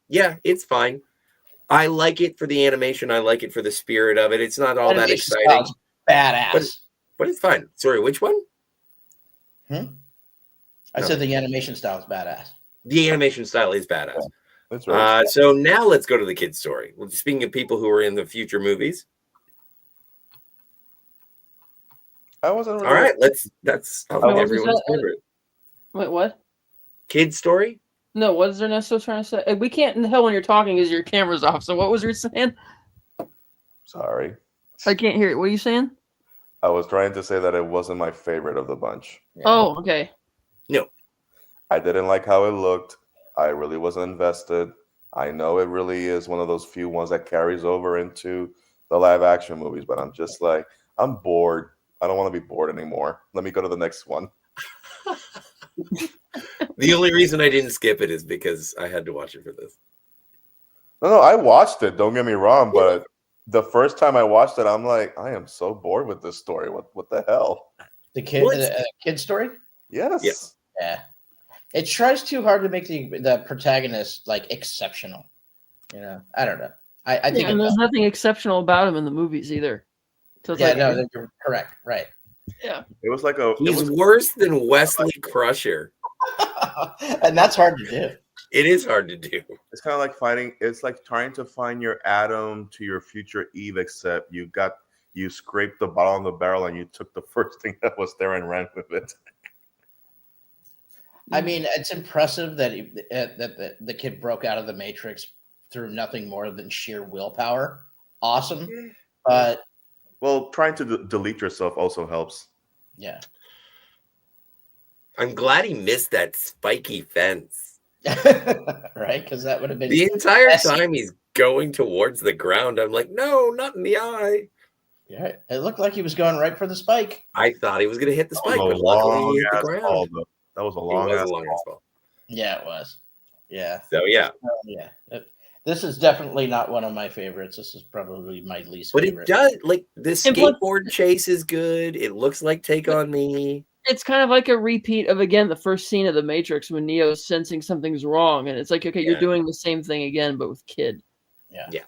Yeah, it's fine. I like it for the animation. I like it for the spirit of it. It's not all that exciting. Badass. But it's fine. Sorry, which one? I said the animation style is badass. The animation style is badass. It's very So now let's go to the kid's story. Well, speaking of people who are in the future movies. I wasn't really All right, that's Wait, what was everyone's that? favorite. Wait, what? Kid story? No, what is Ernesto trying to say? We can't in hell when you're talking is your camera's off. So what was you saying? sorry. I can't hear it. What are you saying? I was trying to say that it wasn't my favorite of the bunch. Yeah. Oh, okay. No. I didn't like how it looked. I really wasn't invested. I know it really is one of those few ones that carries over into the live action movies, but I'm just like, I'm bored. I don't want to be bored anymore. Let me go to the next one. The only reason I didn't skip it is because I had to watch it for this. No, I watched it. Don't get me wrong, but the first time I watched it, I'm like, I am so bored with this story. What the hell? The kid, What? kid story. Yes. Yeah, it tries too hard to make the protagonist like exceptional. You know, I don't know. I think And there's nothing exceptional about him in the movies either. So it's yeah, like, no, you're correct, right? yeah. It was like a. He's worse than Wesley Crusher. And that's hard to do. It is hard to do. It's kind of like fighting. It's like trying to find your Adam to your future Eve, except you scraped the bottom of the barrel and you took the first thing that was there and ran with it. I mean, it's impressive that the kid broke out of the Matrix through nothing more than sheer willpower. Awesome, but Well, trying to delete yourself also helps. yeah, I'm glad he missed that spiky fence. right, because that would have been The entire messy. time he's going towards the ground, I'm like, no, not in the eye. Yeah, it looked like he was going right for the spike. I thought he was going to hit the spike, That was but a luckily he long hit the ass ground. ball, though. That was a It long was ass a long ass ball. Yeah, it was. Yeah, So yeah, yeah. This is definitely not one of my favorites. This is probably my least but favorite. it does like the And plus- skateboard chase is good. It looks like Take on Me. It's kind of like a repeat of, again, the first scene of the Matrix when Neo's sensing something's wrong. And it's like, okay, you're Yeah. doing the same thing again, but with Kid. Yeah. Yeah.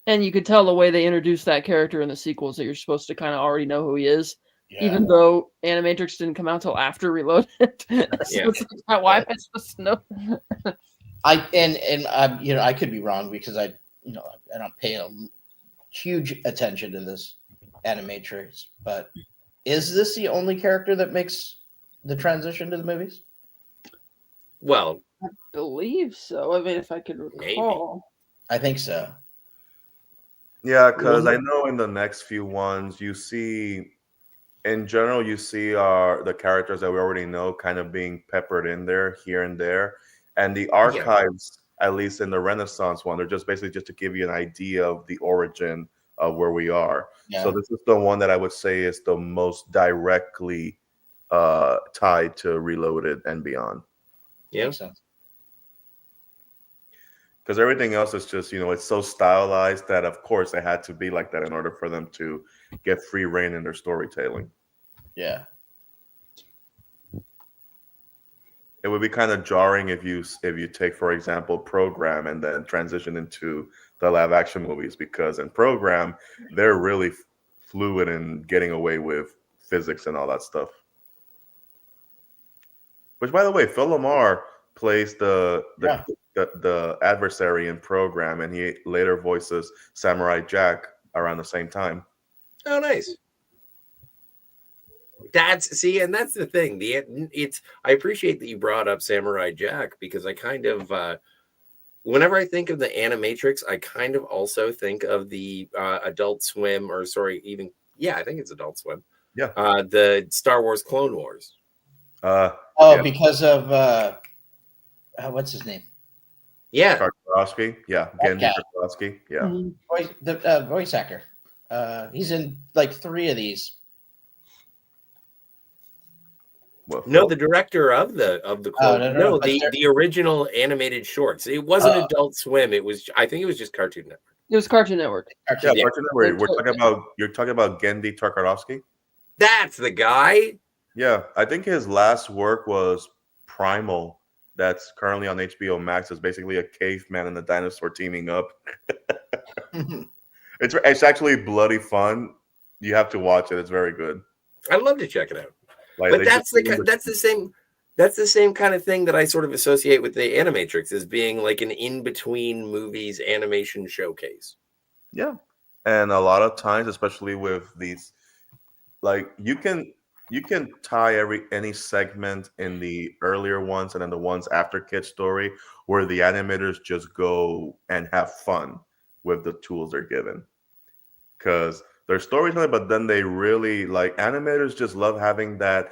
And you could tell the way they introduced that character in the sequels that you're supposed to kind of already know who he is, Yeah. even though Animatrix didn't come out till after Reloaded. So Yeah. it's like, why am I supposed to know? You know, I could be wrong because I don't pay a huge attention to this Animatrix, but is this the only character that makes the transition to the movies? Well, I believe so. I mean, if I could recall. I think so. Yeah, because I know in the next few ones you see, in general, you see the characters that we already know kind of being peppered in there here and there, and the archives, at least in the Renaissance one, they're just basically just to give you an idea of the origin of where we are. Yeah. So this is the one that I would say is the most directly tied to Reloaded and beyond. yeah. Makes sense. Because everything else is just, it's so stylized that, of course, it had to be like that in order for them to get free reign in their storytelling. Yeah. It would be kind of jarring if you take, for example, Program and then transition into the live action movies, because in Program, they're really fluid in getting away with physics and all that stuff. Which, by the way, Phil Lamar plays the adversary in Program, and he later voices Samurai Jack around the same time. Oh, nice. That's the thing. I appreciate that you brought up Samurai Jack, because I kind of whenever I think of the Animatrix, I kind of also think of the Adult Swim, I think it's Adult Swim. Yeah. The Star Wars Clone Wars. Because of what's his name? Yeah. Tartakovsky. Yeah. Gendy Tartakovsky. Yeah. The voice actor. He's in like 3 of these. Well, No, the director of the Clone. no, the original animated shorts. It wasn't Adult Swim. I think it was just Cartoon Network. It was Cartoon Network. Yeah, Cartoon Network. You're talking about Gendy Tartakovsky? That's the guy. Yeah, I think his last work was Primal. That's currently on HBO Max. It's basically a caveman and a dinosaur teaming up. It's actually bloody fun. You have to watch it. It's very good. I'd love to check it out. Like, But that's the same. That's the same kind of thing that I sort of associate with the Animatrix as being like an in-between movies animation showcase. Yeah. And a lot of times, especially with these, like you can tie any segment in the earlier ones and then the ones after Kid Story where the animators just go and have fun with the tools they're given. Because they're storytelling, but then they really like animators just love having that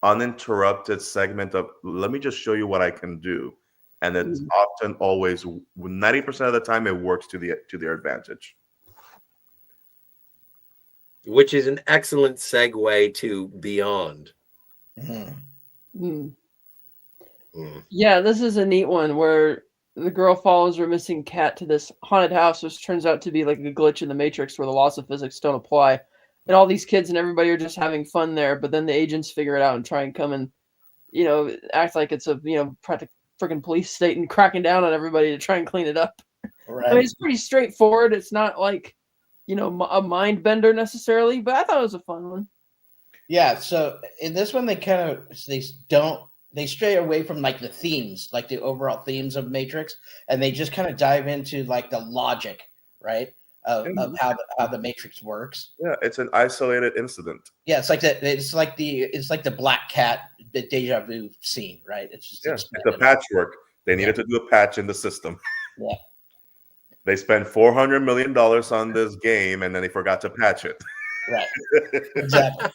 uninterrupted segment of let me just show you what I can do. And it's often always 90% of the time it works to their advantage. Which is an excellent segue to Beyond. Yeah, this is a neat one where the girl follows her missing cat to this haunted house, which turns out to be like a glitch in the Matrix where the laws of physics don't apply. And all these kids and everybody are just having fun there, but then the agents figure it out and try and come and, act like it's a, freaking police state and cracking down on everybody to try and clean it up. Right. I mean, it's pretty straightforward. It's not like, a mind bender necessarily, but I thought it was a fun one. Yeah. So in this one, they stray away from like the themes, like the overall themes of Matrix, and they just kind of dive into like the logic, right, of how the Matrix works. Yeah, it's an isolated incident. Yeah, it's like that. It's like the black cat, the deja vu scene, right? It's just it's a patchwork. They needed to do a patch in the system. Yeah. They spent $400 million on this game, and then they forgot to patch it. Right. Exactly.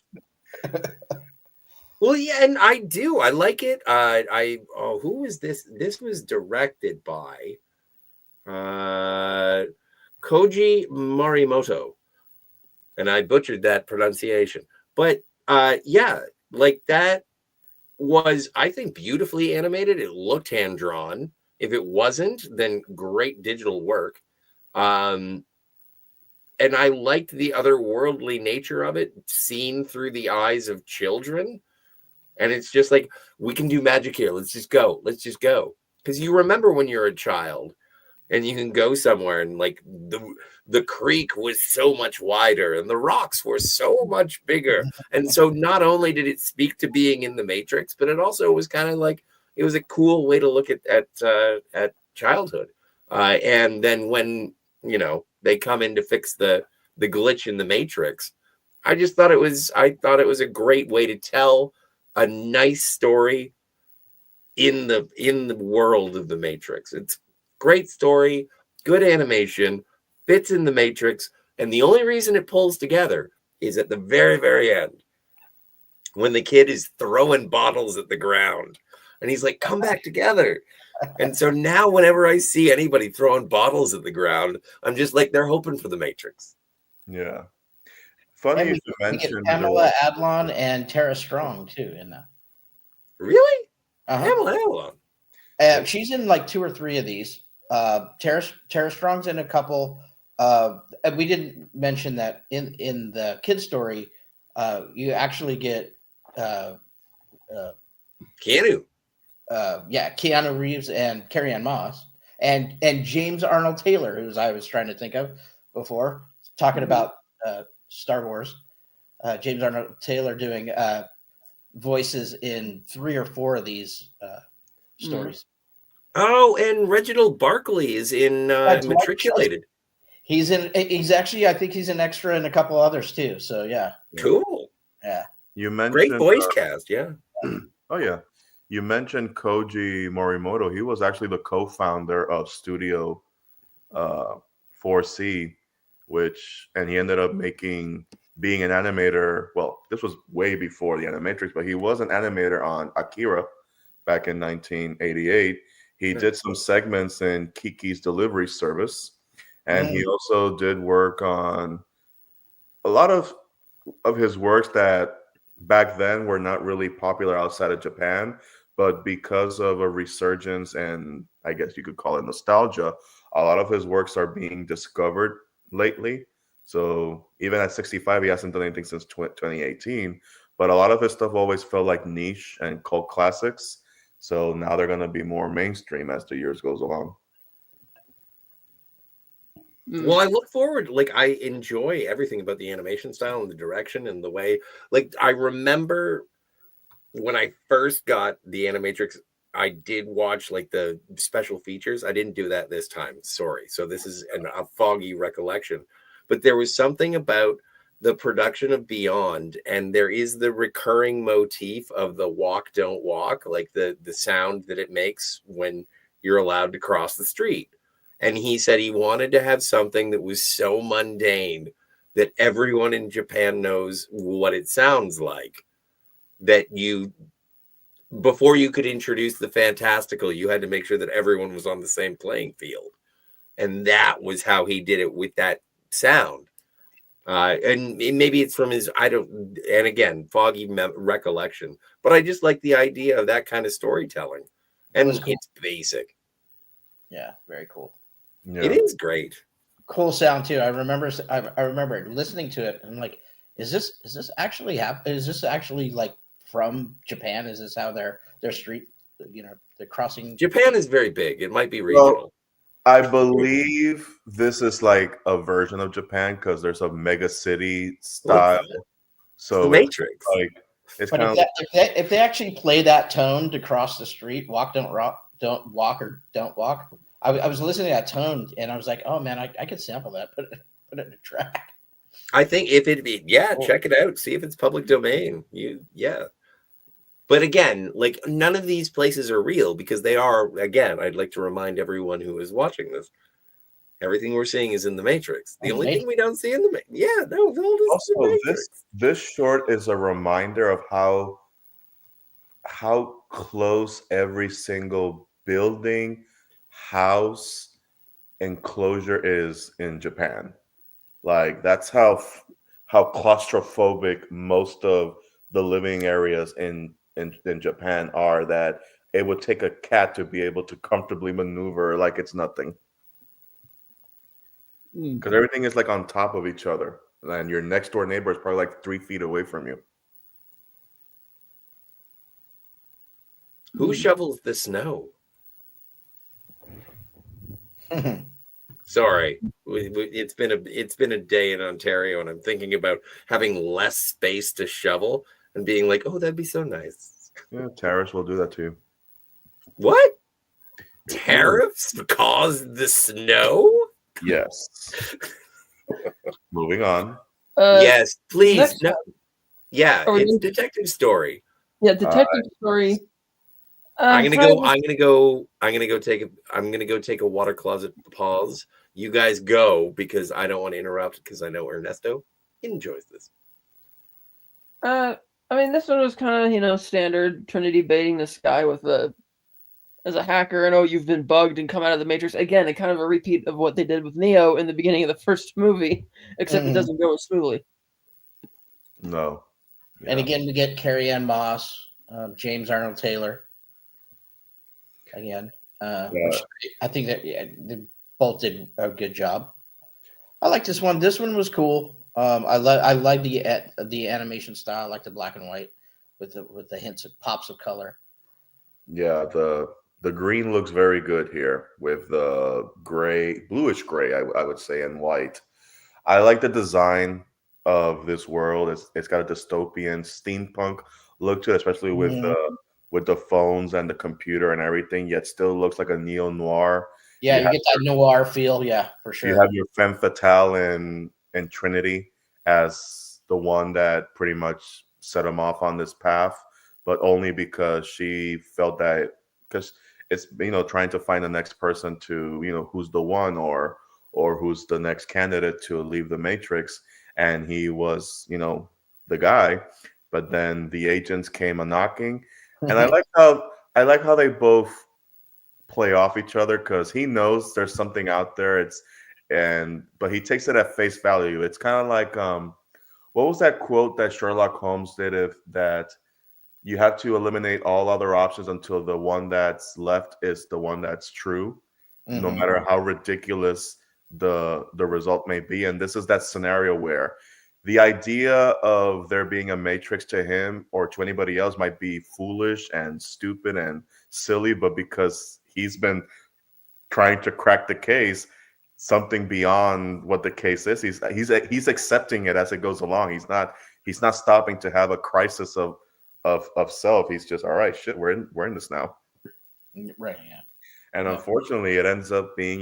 Well, yeah, and I do. I like it. Who was this? This was directed by Koji Morimoto, and I butchered that pronunciation. But yeah, like that was, I think, beautifully animated. It looked hand drawn. If it wasn't, then great digital work. And I liked the otherworldly nature of it, seen through the eyes of children. And it's just like, we can do magic here. Let's just go. Let's just go. Because you remember when you're a child and you can go somewhere and like the creek was so much wider and the rocks were so much bigger. And so not only did it speak to being in the Matrix, but it also was kind of like, it was a cool way to look at childhood. And then when, they come in to fix the glitch in the Matrix, I thought it was a great way to tell a nice story in the world of the Matrix. It's great story, good animation, fits in the Matrix, and the only reason it pulls together is at the very, very end when the kid is throwing bottles at the ground and he's like, come back together. And so now whenever I see anybody throwing bottles at the ground, I'm just like, they're hoping for the Matrix. Yeah. Funny you mentioned Pamela Adlon and Tara Strong too in that. Really? Uh-huh. Pamela Adlon. She's in like 2 or 3 of these. Tara Strong's in a couple. And we didn't mention that in the Kid Story, you actually get Keanu. Keanu Reeves and Carrie-Anne Moss and James Arnold Taylor, who I was trying to think of before, talking about Star Wars. James Arnold Taylor doing voices in 3 or 4 of these stories. Oh, and Reginald Barkley is in Matriculated. He's actually, I think he's an extra in a couple others too. So yeah. Cool. Yeah. You mentioned great voice cast, yeah. Oh yeah. You mentioned Koji Morimoto. He was actually the co-founder of Studio 4C, and he ended up being an animator. Well, this was way before the Animatrix, but he was an animator on Akira back in 1988. He did some segments in Kiki's Delivery Service, and he also did work on a lot of his works that back then were not really popular outside of Japan, but because of a resurgence and I guess you could call it nostalgia, a lot of his works are being discovered lately. So even at 65, he hasn't done anything since 2018, but a lot of his stuff always felt like niche and cult classics. So now they're going to be more mainstream as the years goes along. Well, I look forward. Like, I enjoy everything about the animation style and the direction and the way. Like, I remember when I first got the Animatrix, I did watch like the special features. I didn't do that this time. Sorry. So this is a foggy recollection. But there was something about the production of Beyond, and there is the recurring motif of the walk, don't walk, like the sound that it makes when you're allowed to cross the street. And he said he wanted to have something that was so mundane that everyone in Japan knows what it sounds like, that you, before you could introduce the fantastical, you had to make sure that everyone was on the same playing field. And that was how he did it with that sound. And maybe it's from his, and again, foggy recollection, but I just like the idea of that kind of storytelling. And cool. It's basic. Yeah, very cool. Yeah. It is great. Cool sound too. I remember listening to it and I'm like, is this actually happen? Is this actually like from Japan? Is this how their street, they're crossing? Japan is very big. It might be regional. Well, I believe this is like a version of Japan because there's a mega city style. So the Matrix. It's but kind of if they actually play that tone to cross the street, walk, don't walk, or don't walk. I was listening to that tone and I was like, oh man, I could sample that, put it in a track. I think if it be, check it out. See if it's public domain. But again, like none of these places are real because they are, again, I'd like to remind everyone who is watching this, everything we're seeing is in the Matrix. The only thing we don't see in the Matrix. Also, this short is a reminder of how close every single building, house, enclosure is in Japan. Like that's how claustrophobic most of the living areas in Japan are, that it would take a cat to be able to comfortably maneuver like it's nothing. Because everything is like on top of each other. And your next door neighbor is probably like 3 feet away from you. Who shovels the snow? Sorry, it's been a day in Ontario, and I'm thinking about having less space to shovel and being like, oh, that'd be so nice. Yeah, tariffs will do that to you. What? Tariffs cause the snow? Yes. Moving on. Yes, please. No. Time. Yeah, it's detective story. Yeah, detective story. I'm gonna go take a water closet pause. You guys go because I don't want to interrupt because I know Ernesto enjoys this. I mean, this one was kind of, standard Trinity baiting this guy as a hacker, and you've been bugged and come out of the Matrix. Again, a kind of a repeat of what they did with Neo in the beginning of the first movie, except it doesn't go as smoothly. No. Yeah. And again, we get Carrie Ann Moss, James Arnold Taylor. Again, which I think that they both did a good job. I like this one. This one was cool. I like the animation style. I like the black and white with the hints of pops of color. Yeah, the green looks very good here with the gray, bluish gray, I would say, and white. I like the design of this world. It's got a dystopian steampunk look to it, especially with the phones and the computer and everything, yet still looks like a neo-noir. Yeah, you get that noir feel, for sure. You have your femme fatale and Trinity as the one that pretty much set him off on this path, but only because she felt that, because it's, trying to find the next person to, who's the one or who's the next candidate to leave the Matrix. And he was, the guy, but then the agents came a-knocking. And I like how they both play off each other, because he knows there's something out there. But he takes it at face value. It's kind of like what was that quote that Sherlock Holmes did? That you have to eliminate all other options until the one that's left is the one that's true, no matter how ridiculous the result may be. And this is that scenario where the idea of there being a Matrix to him or to anybody else might be foolish and stupid and silly, but because he's been trying to crack the case, something beyond what the case is, he's accepting it as it goes along. He's not stopping to have a crisis of of self. He's just all right. Shit, we're in this now. Right. Yeah. And Yeah. unfortunately, it ends up being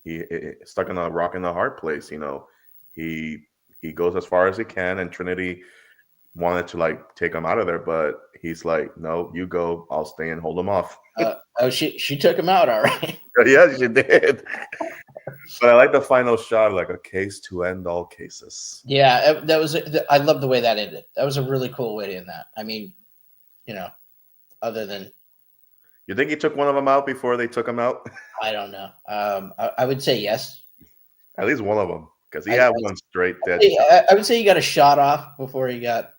he stuck in a rock and a hard place. He goes as far as he can, and Trinity wanted to like take him out of there, but he's like, no, you go. I'll stay and hold him off. She took him out, all right. Yeah, she did. But I like the final shot, like a case to end all cases. Yeah, that was. I love the way that ended. That was a really cool way to end that. I mean, other than You think he took one of them out before they took him out? I don't know. I would say yes. At least one of them, because he had one straight dead. I would say he got a shot off before he got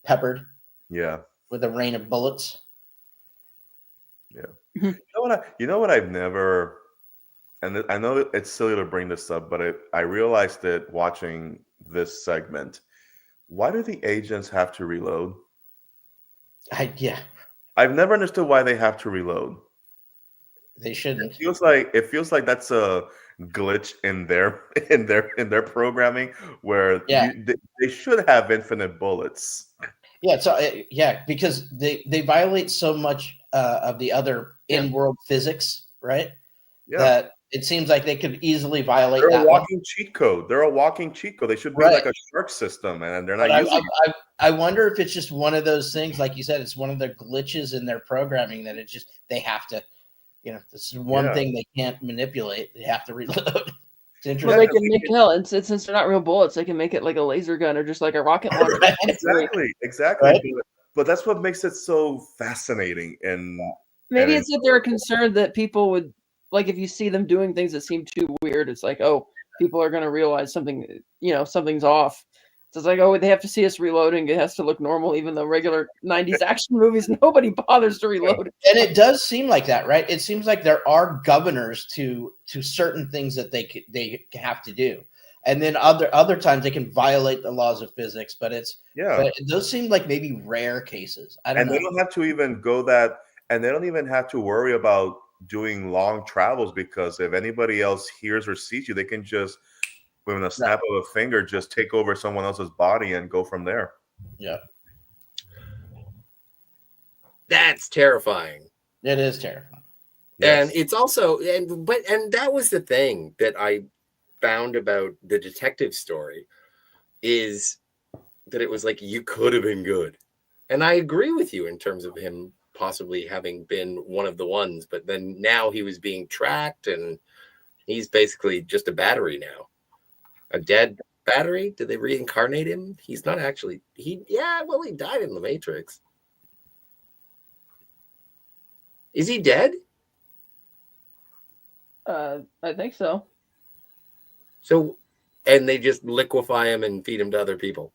peppered. Yeah, with a rain of bullets. Yeah. You know what I've never, and I know it's silly to bring this up, but I realized it watching this segment. Why do the agents have to reload? I've never understood why they have to reload. They shouldn't. It feels like that's a glitch in their programming where they should have infinite bullets. Yeah, so because they violate so much of the other in-world physics, right? Yeah. That it seems like they could easily violate They're that a walking cheat code. They're a walking cheat code. They should be like a shark system, and they're not using it. I wonder if it's just one of those things, like you said, it's one of their glitches in their programming that it's just they have to, this is one thing they can't manipulate. They have to reload. It's interesting. Well, they can make and since they're not real bullets, they can make it like a laser gun or just like a rocket launcher. Exactly. Right? But that's what makes it so fascinating. And maybe it's that they're concerned that people would, like, if you see them doing things that seem too weird, it's like, oh, people are going to realize something, something's off. So it's like, oh, they have to see us reloading. It has to look normal, even though regular 90s action movies, nobody bothers to reload. And it does seem like that, right? It seems like there are governors to certain things that they have to do. And then other times they can violate the laws of physics, but but those seem like maybe rare cases. I don't know. They don't have to even go that, and they don't even have to worry about doing long travels, because if anybody else hears or sees you, they can just, with a snap of a finger, just take over someone else's body and go from there. Yeah. That's terrifying. It is terrifying. Yes. And it's also, and that was the thing that I found about the detective story, is that it was like, you could have been good. And I agree with you in terms of him possibly having been one of the ones, but then now he was being tracked and he's basically just a battery now. A dead battery? Did they reincarnate him? He's not actually, he died in the Matrix. Is he dead? I think so. So, and they just liquefy him and feed him to other people.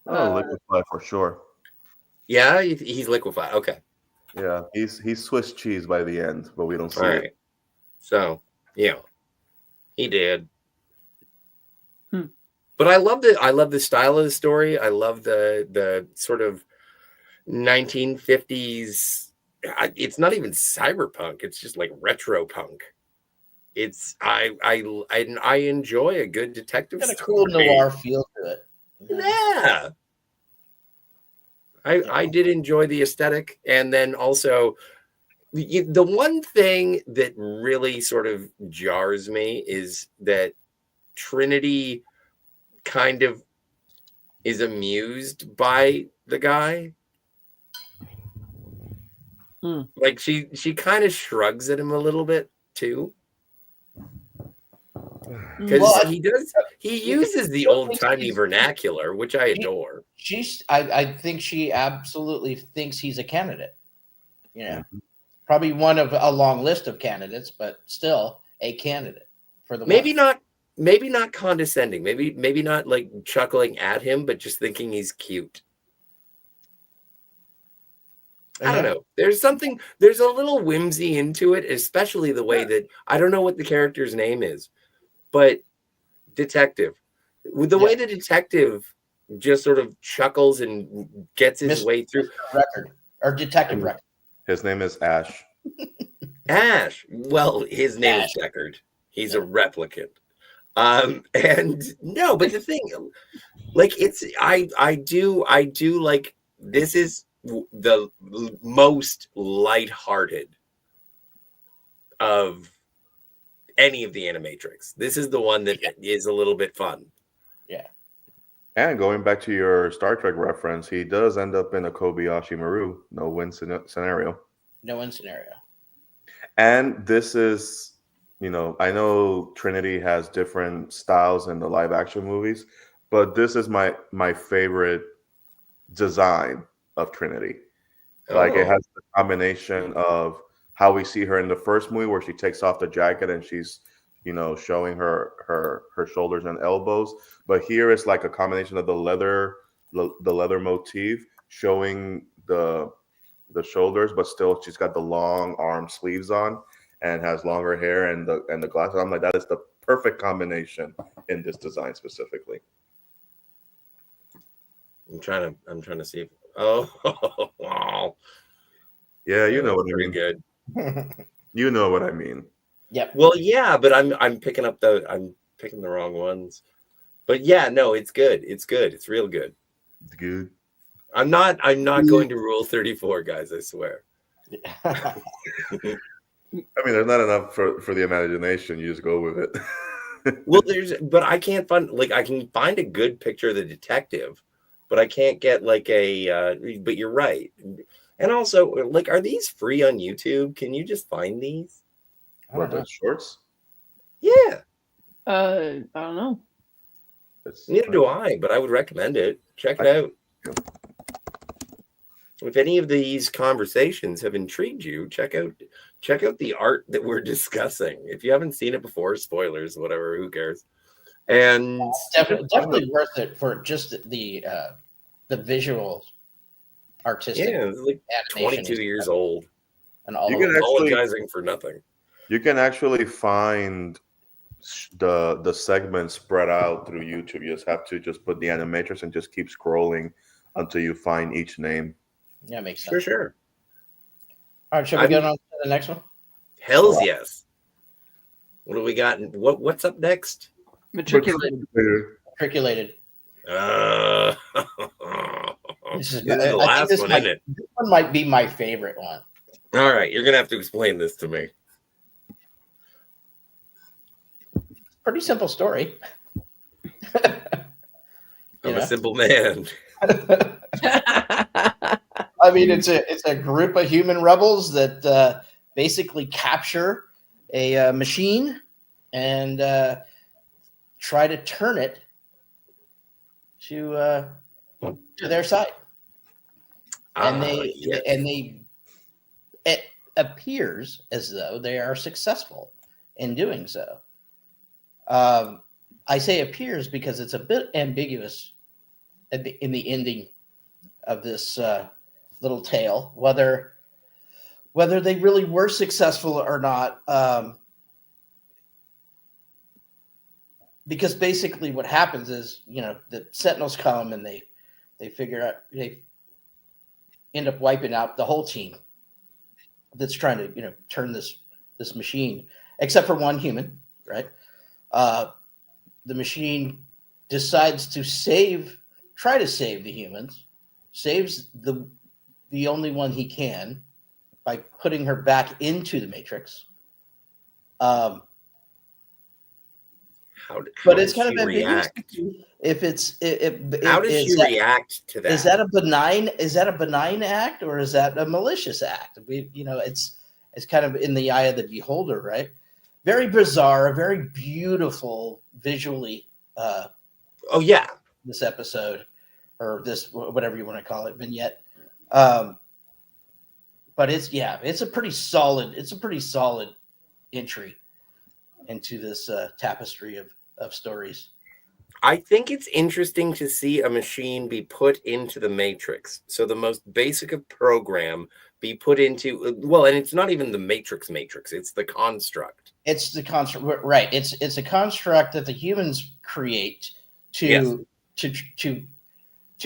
Liquefy for sure. Yeah, he's liquefied. Okay. Yeah, he's Swiss cheese by the end, but we don't see it. So, he did. But I love the style of the story. I love the sort of 1950s. It's not even cyberpunk. It's just like retro punk. It's I enjoy a good detective story. Got a cool noir feel to it. Yeah. I did enjoy the aesthetic, and then also the one thing that really sort of jars me is that Trinity kind of is amused by the guy. Like she kind of shrugs at him a little bit too. Because he uses the old-timey vernacular, which I adore. I think she absolutely thinks he's a candidate. Probably one of a long list of candidates, but still a candidate for the maybe not condescending, maybe not like chuckling at him, but just thinking he's cute. I don't know. There's a little whimsy into it, especially the way that, I don't know what the character's name is, but detective, with the way the detective just sort of chuckles and gets his way through. Detective record. His name is Ash. Ash. Well, his name is Deckard. He's a replicant. And no, but the thing, Like I do like, this is the most lighthearted of any of the Animatrix. This is the one that is a little bit fun. Yeah. And going back to your Star Trek reference, he does end up in a Kobayashi Maru no-win scenario. No-win scenario. And this is, I know Trinity has different styles in the live action movies, but this is my favorite design of Trinity. Like, it has the combination of how we see her in the first movie where she takes off the jacket and she's, showing her shoulders and elbows. But here it's like a combination of the leather motif showing the shoulders, but still she's got the long arm sleeves on and has longer hair and the glasses. I'm like, that is the perfect combination in this design specifically. I'm trying to see if, oh wow. Yeah, you know what I pretty mean. Good. You know what I mean. Yep. Well, yeah, but I'm picking the wrong ones. But yeah, no, it's good. It's good. It's real good. It's good. I'm not going to rule 34, guys, I swear. I mean, there's not enough for the imagination. You just go with it. Well, but I can't find, like, I can find a good picture of the detective, but I can't get like but you're right. And also, like, are these free on YouTube? Can you just find these? What, the shorts? Yeah. I don't know. Neither do I, but I would recommend it. Check it out. If any of these conversations have intrigued you, check out the art that we're discussing. If you haven't seen it before, spoilers, whatever, who cares? And definitely worth it for just the visual artistic. Yeah, it's like 22 years old. And all apologizing for nothing. You can actually find the segments spread out through YouTube. You just have to just put the Animatrix and just keep scrolling until you find each name. Yeah, makes sense. For sure. All right, should we go on to the next one? Hells yes. What do we got? What's up next? Matriculated. Matriculated. This is the last one, isn't it? This one might be my favorite one. All right, you're gonna have to explain this to me. Pretty simple story. I'm a simple man. I mean, it's a group of human rebels that basically capture a machine and try to turn it to their side. And it appears as though they are successful in doing so. I say appears because it's a bit ambiguous in the ending of this little tale, whether they really were successful or not. Because basically what happens is, the Sentinels come and they figure out, they end up wiping out the whole team that's trying to, turn this machine, except for one human, right? The machine decides to try to save the humans, saves the only one he can by putting her back into the Matrix. But it's kind of ambiguous if how does she react to that? Is that a benign act or is that a malicious act? It's kind of in the eye of the beholder, right? Very bizarre, very beautiful visually. Oh yeah, this episode or this whatever you want to call it vignette. But it's a pretty solid entry into this tapestry of stories. I think it's interesting to see a machine be put into the Matrix. So the most basic of program be put into, and it's not even the Matrix, it's the construct. It's the construct, right? It's a construct that the humans create to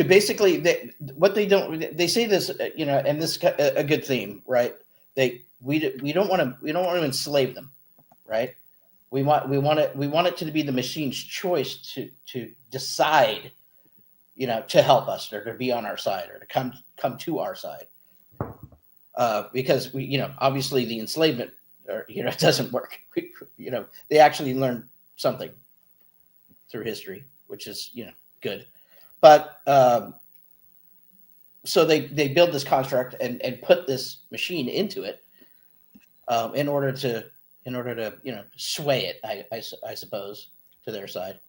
basically they say this, and this is a good theme, right? We don't want to enslave them, right? We want it to be the machine's choice to decide to help us or to be on our side or to come to our side. Because we, obviously the enslavement, or it doesn't work. They actually learned something through history, which is good. But so they build this construct and put this machine into it in order to sway it, I suppose, to their side.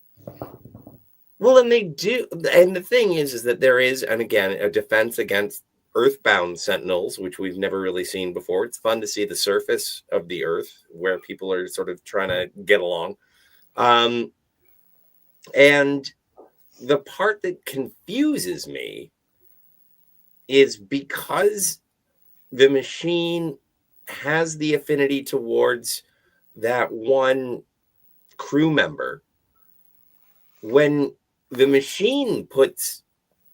Well, and they do, and the thing is that there is, and again, a defense against earthbound sentinels, which we've never really seen before. It's fun to see the surface of the earth where people are sort of trying to get along. And the part that confuses me is because the machine has the affinity towards that one crew member. When the machine puts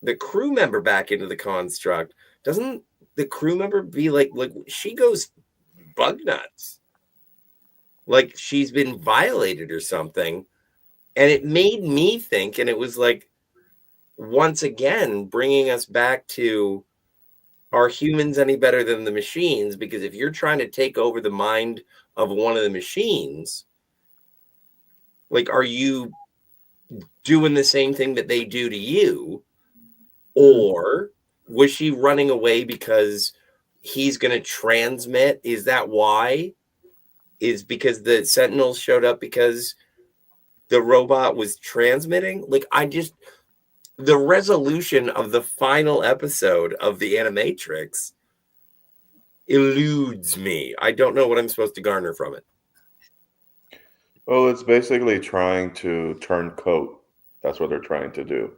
the crew member back into the construct, doesn't the crew member be like she goes bug nuts, like she's been violated or something? And it made me think, and it was like, once again, bringing us back to, are humans any better than the machines? Because if you're trying to take over the mind of one of the machines, like, are you doing the same thing that they do to you? Or was she running away because he's going to transmit? Is that why? Is because the Sentinels showed up because the robot was transmitting? Like, the resolution of the final episode of the Animatrix eludes me. I don't know what I'm supposed to garner from it. Well, it's basically trying to turn coat. That's what they're trying to do.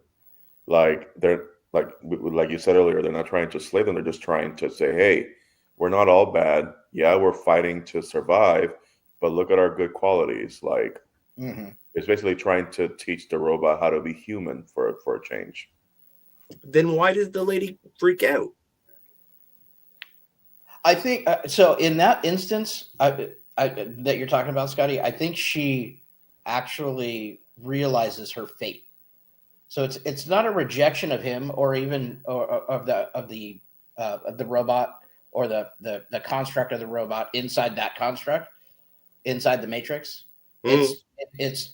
Like you said earlier, they're not trying to slay them. They're just trying to say, hey, we're not all bad. Yeah, we're fighting to survive, but look at our good qualities. Like, it's basically trying to teach the robot how to be human for a change. Then why does the lady freak out? I think so. In that instance, that you're talking about, Scotty, I think she actually realizes her fate. So it's not a rejection of him or even of the robot or the construct of the robot inside that construct, inside the Matrix. It's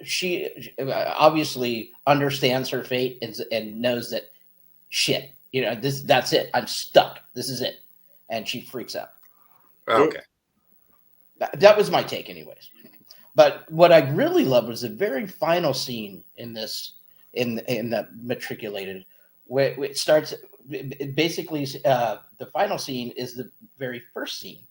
she obviously understands her fate and knows that shit, that's it. I'm stuck. This is it. And she freaks out. Okay. That was my take anyways. But what I really loved was the very final scene in this, in the Matriculated, where it starts. Basically, the final scene is the very first scene,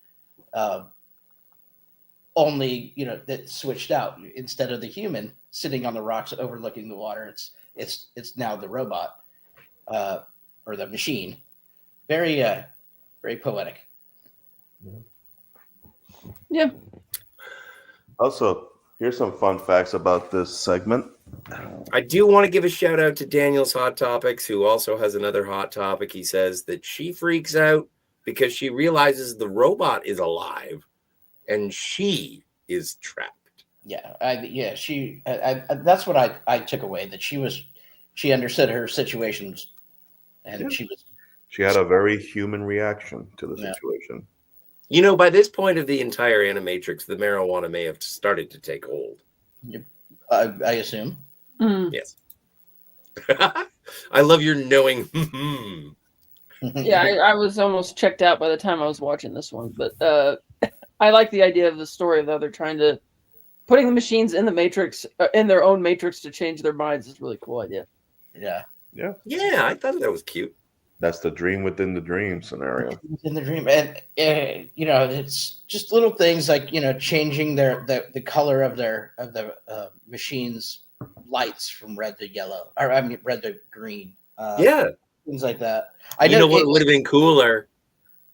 only that switched out. Instead of the human sitting on the rocks overlooking the water, it's now the robot, or the machine. Very very poetic. Yeah. Also, here's some fun facts about this segment. I do want to give a shout out to Daniel's Hot Topics, who also has another hot topic. He says that she freaks out because she realizes the robot is alive and she is trapped. Yeah, she. That's what I took away, that she understood her situations, and she had a very human reaction to the situation. By this point of the entire Animatrix, the marijuana may have started to take hold. I assume. Yes. I love your knowing. Yeah, I was almost checked out by the time I was watching this one, but I like the idea of the story, though. They're putting the machines in the Matrix, in their own Matrix, to change their minds. Is a really cool idea. Yeah, I thought that was cute. That's the dream within the dream scenario. Within the dream, and it's just little things like changing the color of the machines' lights from red to yellow, or I mean red to green. Things like that. I know what would have been cooler.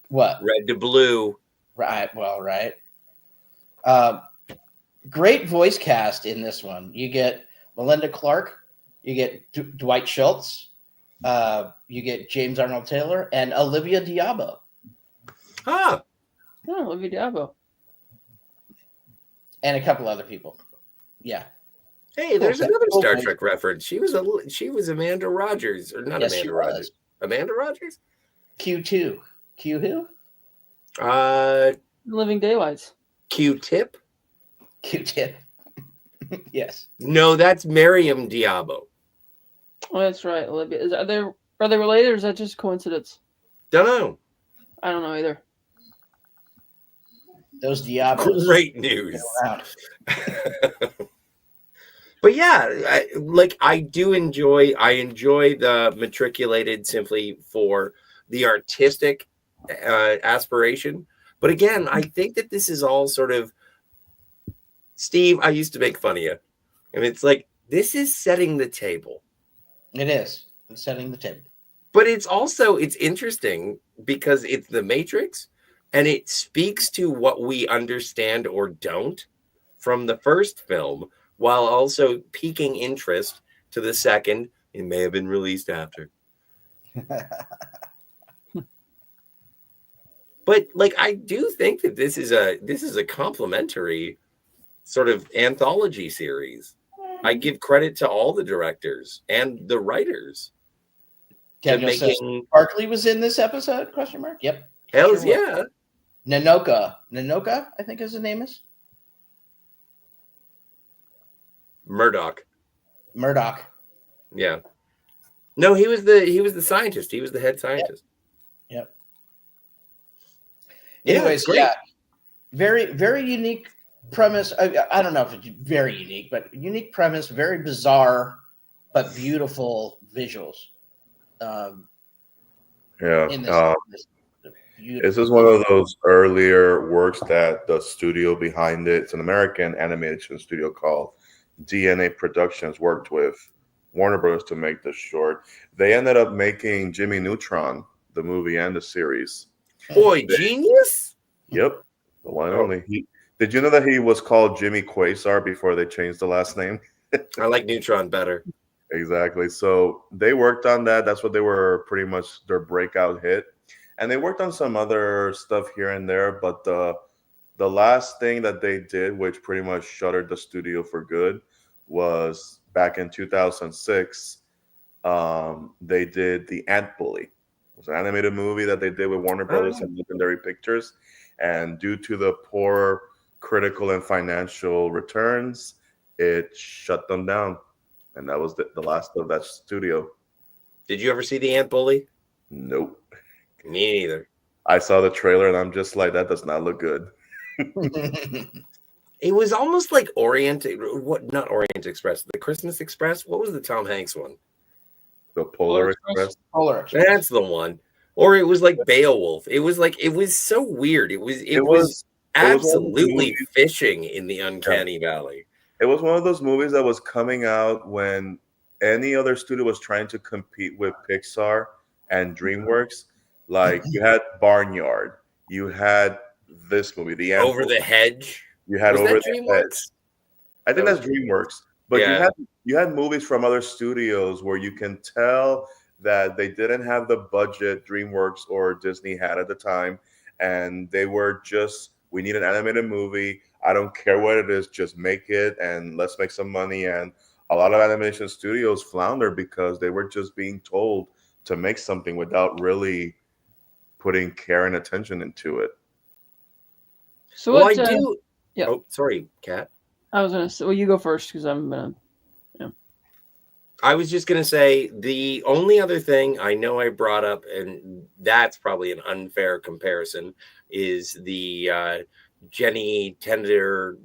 What? Red to blue. Right. Well, right. Great voice cast in this one. You get Melinda Clark. You get Dwight Schultz. You get James Arnold Taylor and Olivia Diabo. Olivia Diabo. And a couple other people. Yeah. Hey, there's Cool. another Cool. Star Trek reference. She was Amanda Rogers, or not Yes, she Amanda was. Rogers. Amanda Rogers? Q2. Q who? Living Daylights. Q-Tip? Q-tip. Yes. No, that's Miriam Diabo. Oh, that's right. Olivia. Are they related, or is that just coincidence? Don't know. I don't know either. Those Diablos. Great news. Around. But yeah, I enjoy the matriculated simply for the artistic aspiration. But again, I think that this is all sort of, Steve, I used to make fun of you. And it's like, this is setting the table. It is. It's setting the table. But it's interesting because it's the Matrix, and it speaks to what we understand or don't from the first film, while also piquing interest to the second. It may have been released after. But I do think that this is a complimentary sort of anthology series. I give credit to all the directors and the writers. Daniel says Barkley was in this episode? Question mark. Yep. Hells Sure yeah. Nanoka, I think his name is. Murdoch. Yeah. No, he was the scientist. He was the head scientist. Yep. Yeah, Anyways, great. yeah. Very, very unique premise. I don't know if it's very unique, but unique premise, very bizarre, but beautiful visuals. In this, this is one of those earlier works that the studio behind it's an American animation studio called DNA Productions, worked with Warner Bros. To make this short. They ended up making Jimmy Neutron, the movie and the series. Boy, genius. Yep, the one and only. Did you know that he was called Jimmy Quasar before they changed the last name? I like Neutron better. Exactly. So they worked on that. That's what they were pretty much their breakout hit. And they worked on some other stuff here and there. But the last thing that they did, which pretty much shuttered the studio for good, was back in 2006. They did The Ant Bully. It was an animated movie that they did with Warner Brothers and Legendary Pictures. And due to the poor critical and financial returns, it shut them down. And that was the last of that studio. Did you ever see The Ant Bully? Nope. Me neither. I saw the trailer and I'm just like, that does not look good. It was almost like not Orient Express, the Christmas Express. What was the Tom Hanks one? The Polar Express. Polar Express. That's the one. Or it was like Beowulf. It was so weird. It was absolutely fishing in the uncanny valley. It was one of those movies that was coming out when any other studio was trying to compete with Pixar and DreamWorks. Like you had Barnyard, you had this movie, The Ant Over the Hedge. You had Was Over that the DreamWorks? Hedge. I think that's DreamWorks. But Yeah. you had movies from other studios where you can tell that they didn't have the budget DreamWorks or Disney had at the time, and they were just, we need an animated movie. I don't care what it is, just make it and let's make some money. And a lot of animation studios flounder because they were just being told to make something without really putting care and attention into it. So Well, what, I do. yeah. Oh, sorry, Kat. I was gonna say, well, you go first because I'm gonna. I was just going to say the only other thing I know I brought up, and that's probably an unfair comparison, is the Jenny Tenderovsky's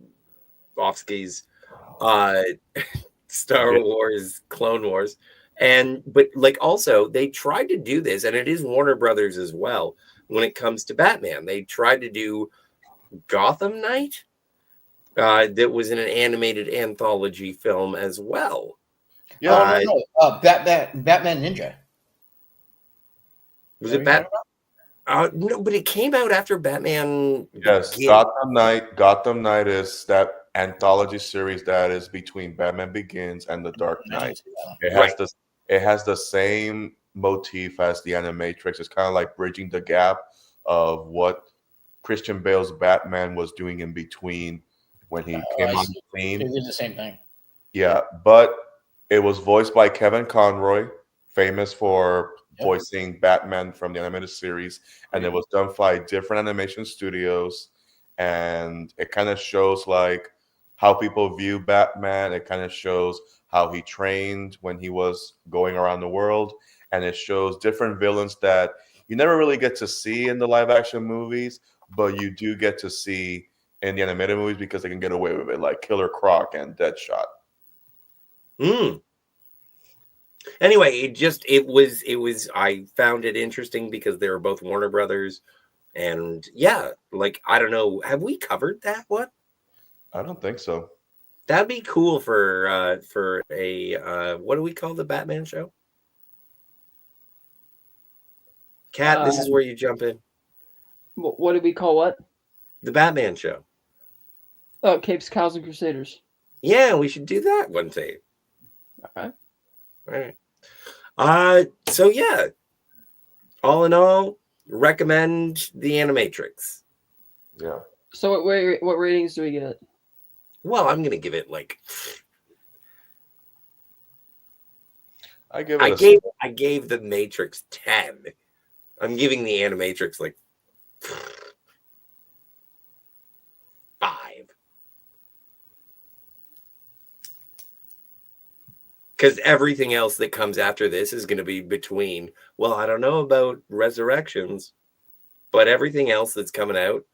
Star Wars Clone Wars. But also they tried to do this, and it is Warner Brothers as well when it comes to Batman. They tried to do Gotham Knight that was in an animated anthology film as well. Yeah, no. Batman Ninja. Was it Batman? No, but it came out after Batman. Yes, Gotham Knight is that anthology series that is between Batman Begins and The Dark Knight. It has the same motif as the Animatrix. It's kind of like bridging the gap of what Christian Bale's Batman was doing in between when he came on the scene. It did the same thing. Yeah, but it was voiced by Kevin Conroy, famous for voicing Batman from the animated series, and it was done by different animation studios, and it kind of shows like how people view Batman. It kind of shows how he trained when he was going around the world, and it shows different villains that you never really get to see in the live action movies, but you do get to see in the animated movies because they can get away with it, like Killer Croc and Deadshot. Anyway, it was I found it interesting because they were both Warner Brothers, and yeah, like I don't know, have we covered that one? I don't think so. That'd be cool for a what do we call the Batman show? Kat, this is where you jump in. What do we call what? The Batman show. Oh, Capes, Cows, and Crusaders. Yeah, we should do that one day. Okay. All right. So yeah, all in all, recommend the Animatrix. Yeah. So what ratings do we get? Well, I'm gonna give it like I gave the Matrix 10. I'm giving the Animatrix like 5. Because everything else that comes after this is going to be between, well, I don't know about Resurrections, but everything else that's coming out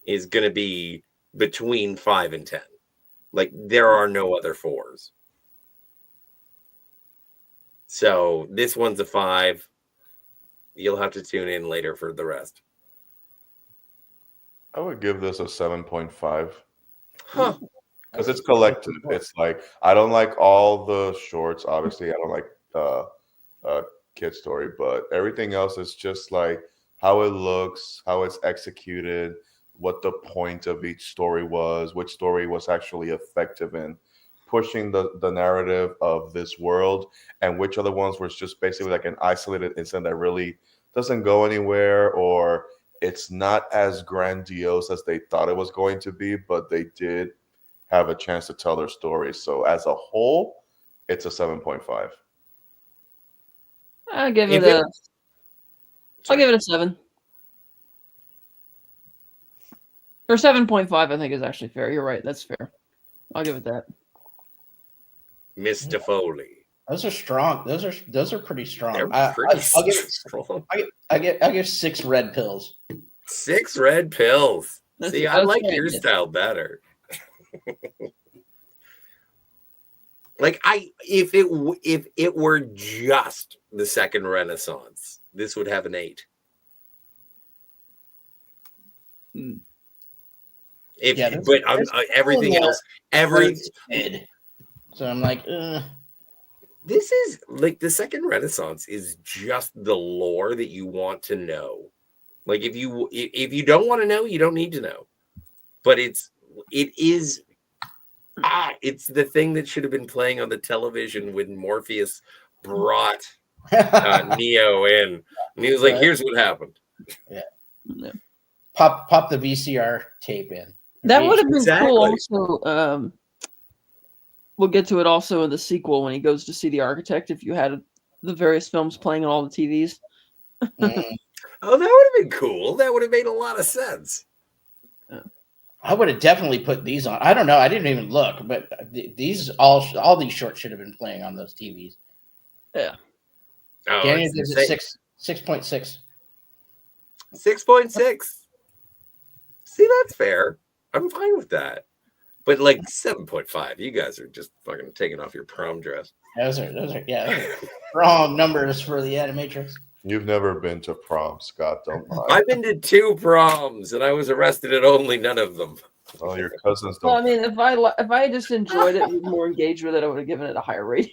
is going to be between 5 and 10. Like, there are no other 4s. So this one's a 5. You'll have to tune in later for the rest. I would give this a 7.5. Huh. Because it's collective. It's like I don't like all the shorts. Obviously, I don't like Kid Story, but everything else is just like how it looks, how it's executed, what the point of each story was, which story was actually effective in pushing the narrative of this world, and which other ones were just basically like an isolated incident that really doesn't go anywhere, or it's not as grandiose as they thought it was going to be, but they did have a chance to tell their story. So as a whole, it's a 7.5. I'll give it a 7. Or 7.5, I think is actually fair. You're right. That's fair. I'll give it that. Mr. Foley. Those are strong. Those are pretty strong. They're I'll give it strong. I give 6 red pills. 6 red pills. See, I like very your good. style better. Like if it were just the second Renaissance, this would have an 8. But everything else, So I'm like, this is like the second Renaissance is just the lore that you want to know. Like if you don't want to know, you don't need to know. But it's the thing that should have been playing on the television when Morpheus brought Neo in, and he was like, "Here's what happened." Yeah. Pop the VCR tape in. That would have been cool. Also, we'll get to it also in the sequel when he goes to see the architect. If you had the various films playing on all the TVs. Oh, that would have been cool. That would have made a lot of sense. I would have definitely put these on. I don't know. I didn't even look, but these all these shorts should have been playing on those TVs. Yeah. Oh, Daniel gives it 6.6. 6.6. See, that's fair. I'm fine with that. But like 7.5, you guys are just fucking taking off your prom dress. Those are wrong numbers for the Animatrix. You've never been to prom, Scott. Don't lie. I've been to 2 proms and I was arrested at only none of them. Well, your cousins don't. Well, I mean, if I just enjoyed it and was more engaged with it, I would have given it a higher rating.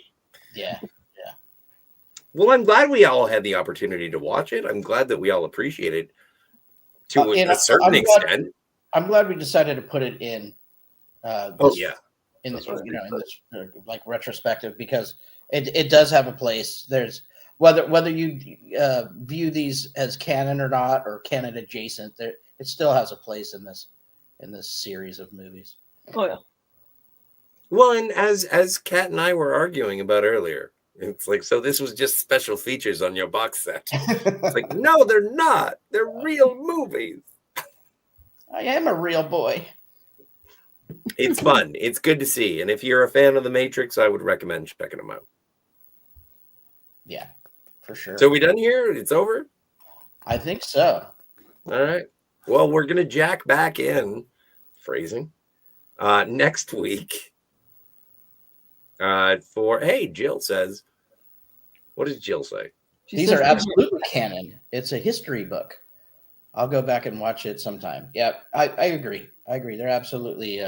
Yeah. Well, I'm glad we all had the opportunity to watch it. I'm glad that we all appreciate it to a certain extent. I'm glad we decided to put it in. In this like retrospective, because it does have a place. There's whether you view these as canon or not, or canon adjacent, it still has a place in this series of movies. Oh yeah. Well, and as Kat and I were arguing about earlier, it's like, so this was just special features on your box set. It's like, no, they're not. They're real movies. I am a real boy. It's fun. It's good to see. And if you're a fan of The Matrix, I would recommend checking them out. Yeah, for sure. So we done here? It's over? I think so. All right. Well, we're going to jack back in, phrasing, next week for, hey, Jill says, what does Jill say? These are absolutely canon. It's a history book. I'll go back and watch it sometime. Yeah, I agree. I agree. They're absolutely,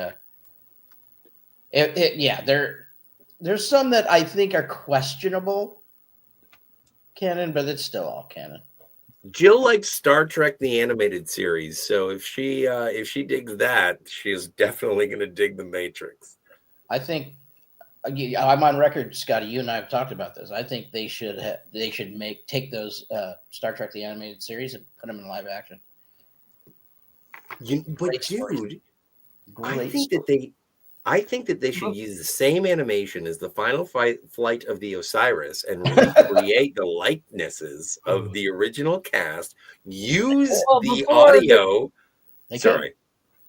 there's some that I think are questionable canon, but it's still all canon. Jill likes Star Trek the animated series, so if she digs that, she is definitely going to dig The Matrix. I think I'm on record, Scotty. You and I have talked about this. I think they should take those Star Trek the animated series and put them in live action. But dude, I think that they should use the same animation as the final flight of the Osiris and recreate the likenesses of the original cast. Use the audio. Sorry.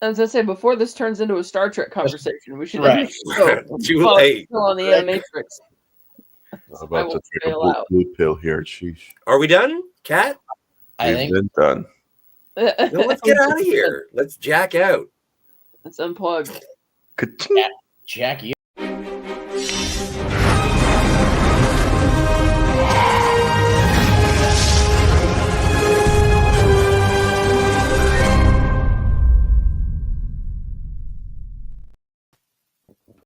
I was gonna say, before this turns into a Star Trek conversation, we should Too late on the Animatrix. I'm about to take a blue pill here. Sheesh. Are we done, Kat? We've been done. No, let's get out of here. Let's jack out. Let's unplug. Jack, you.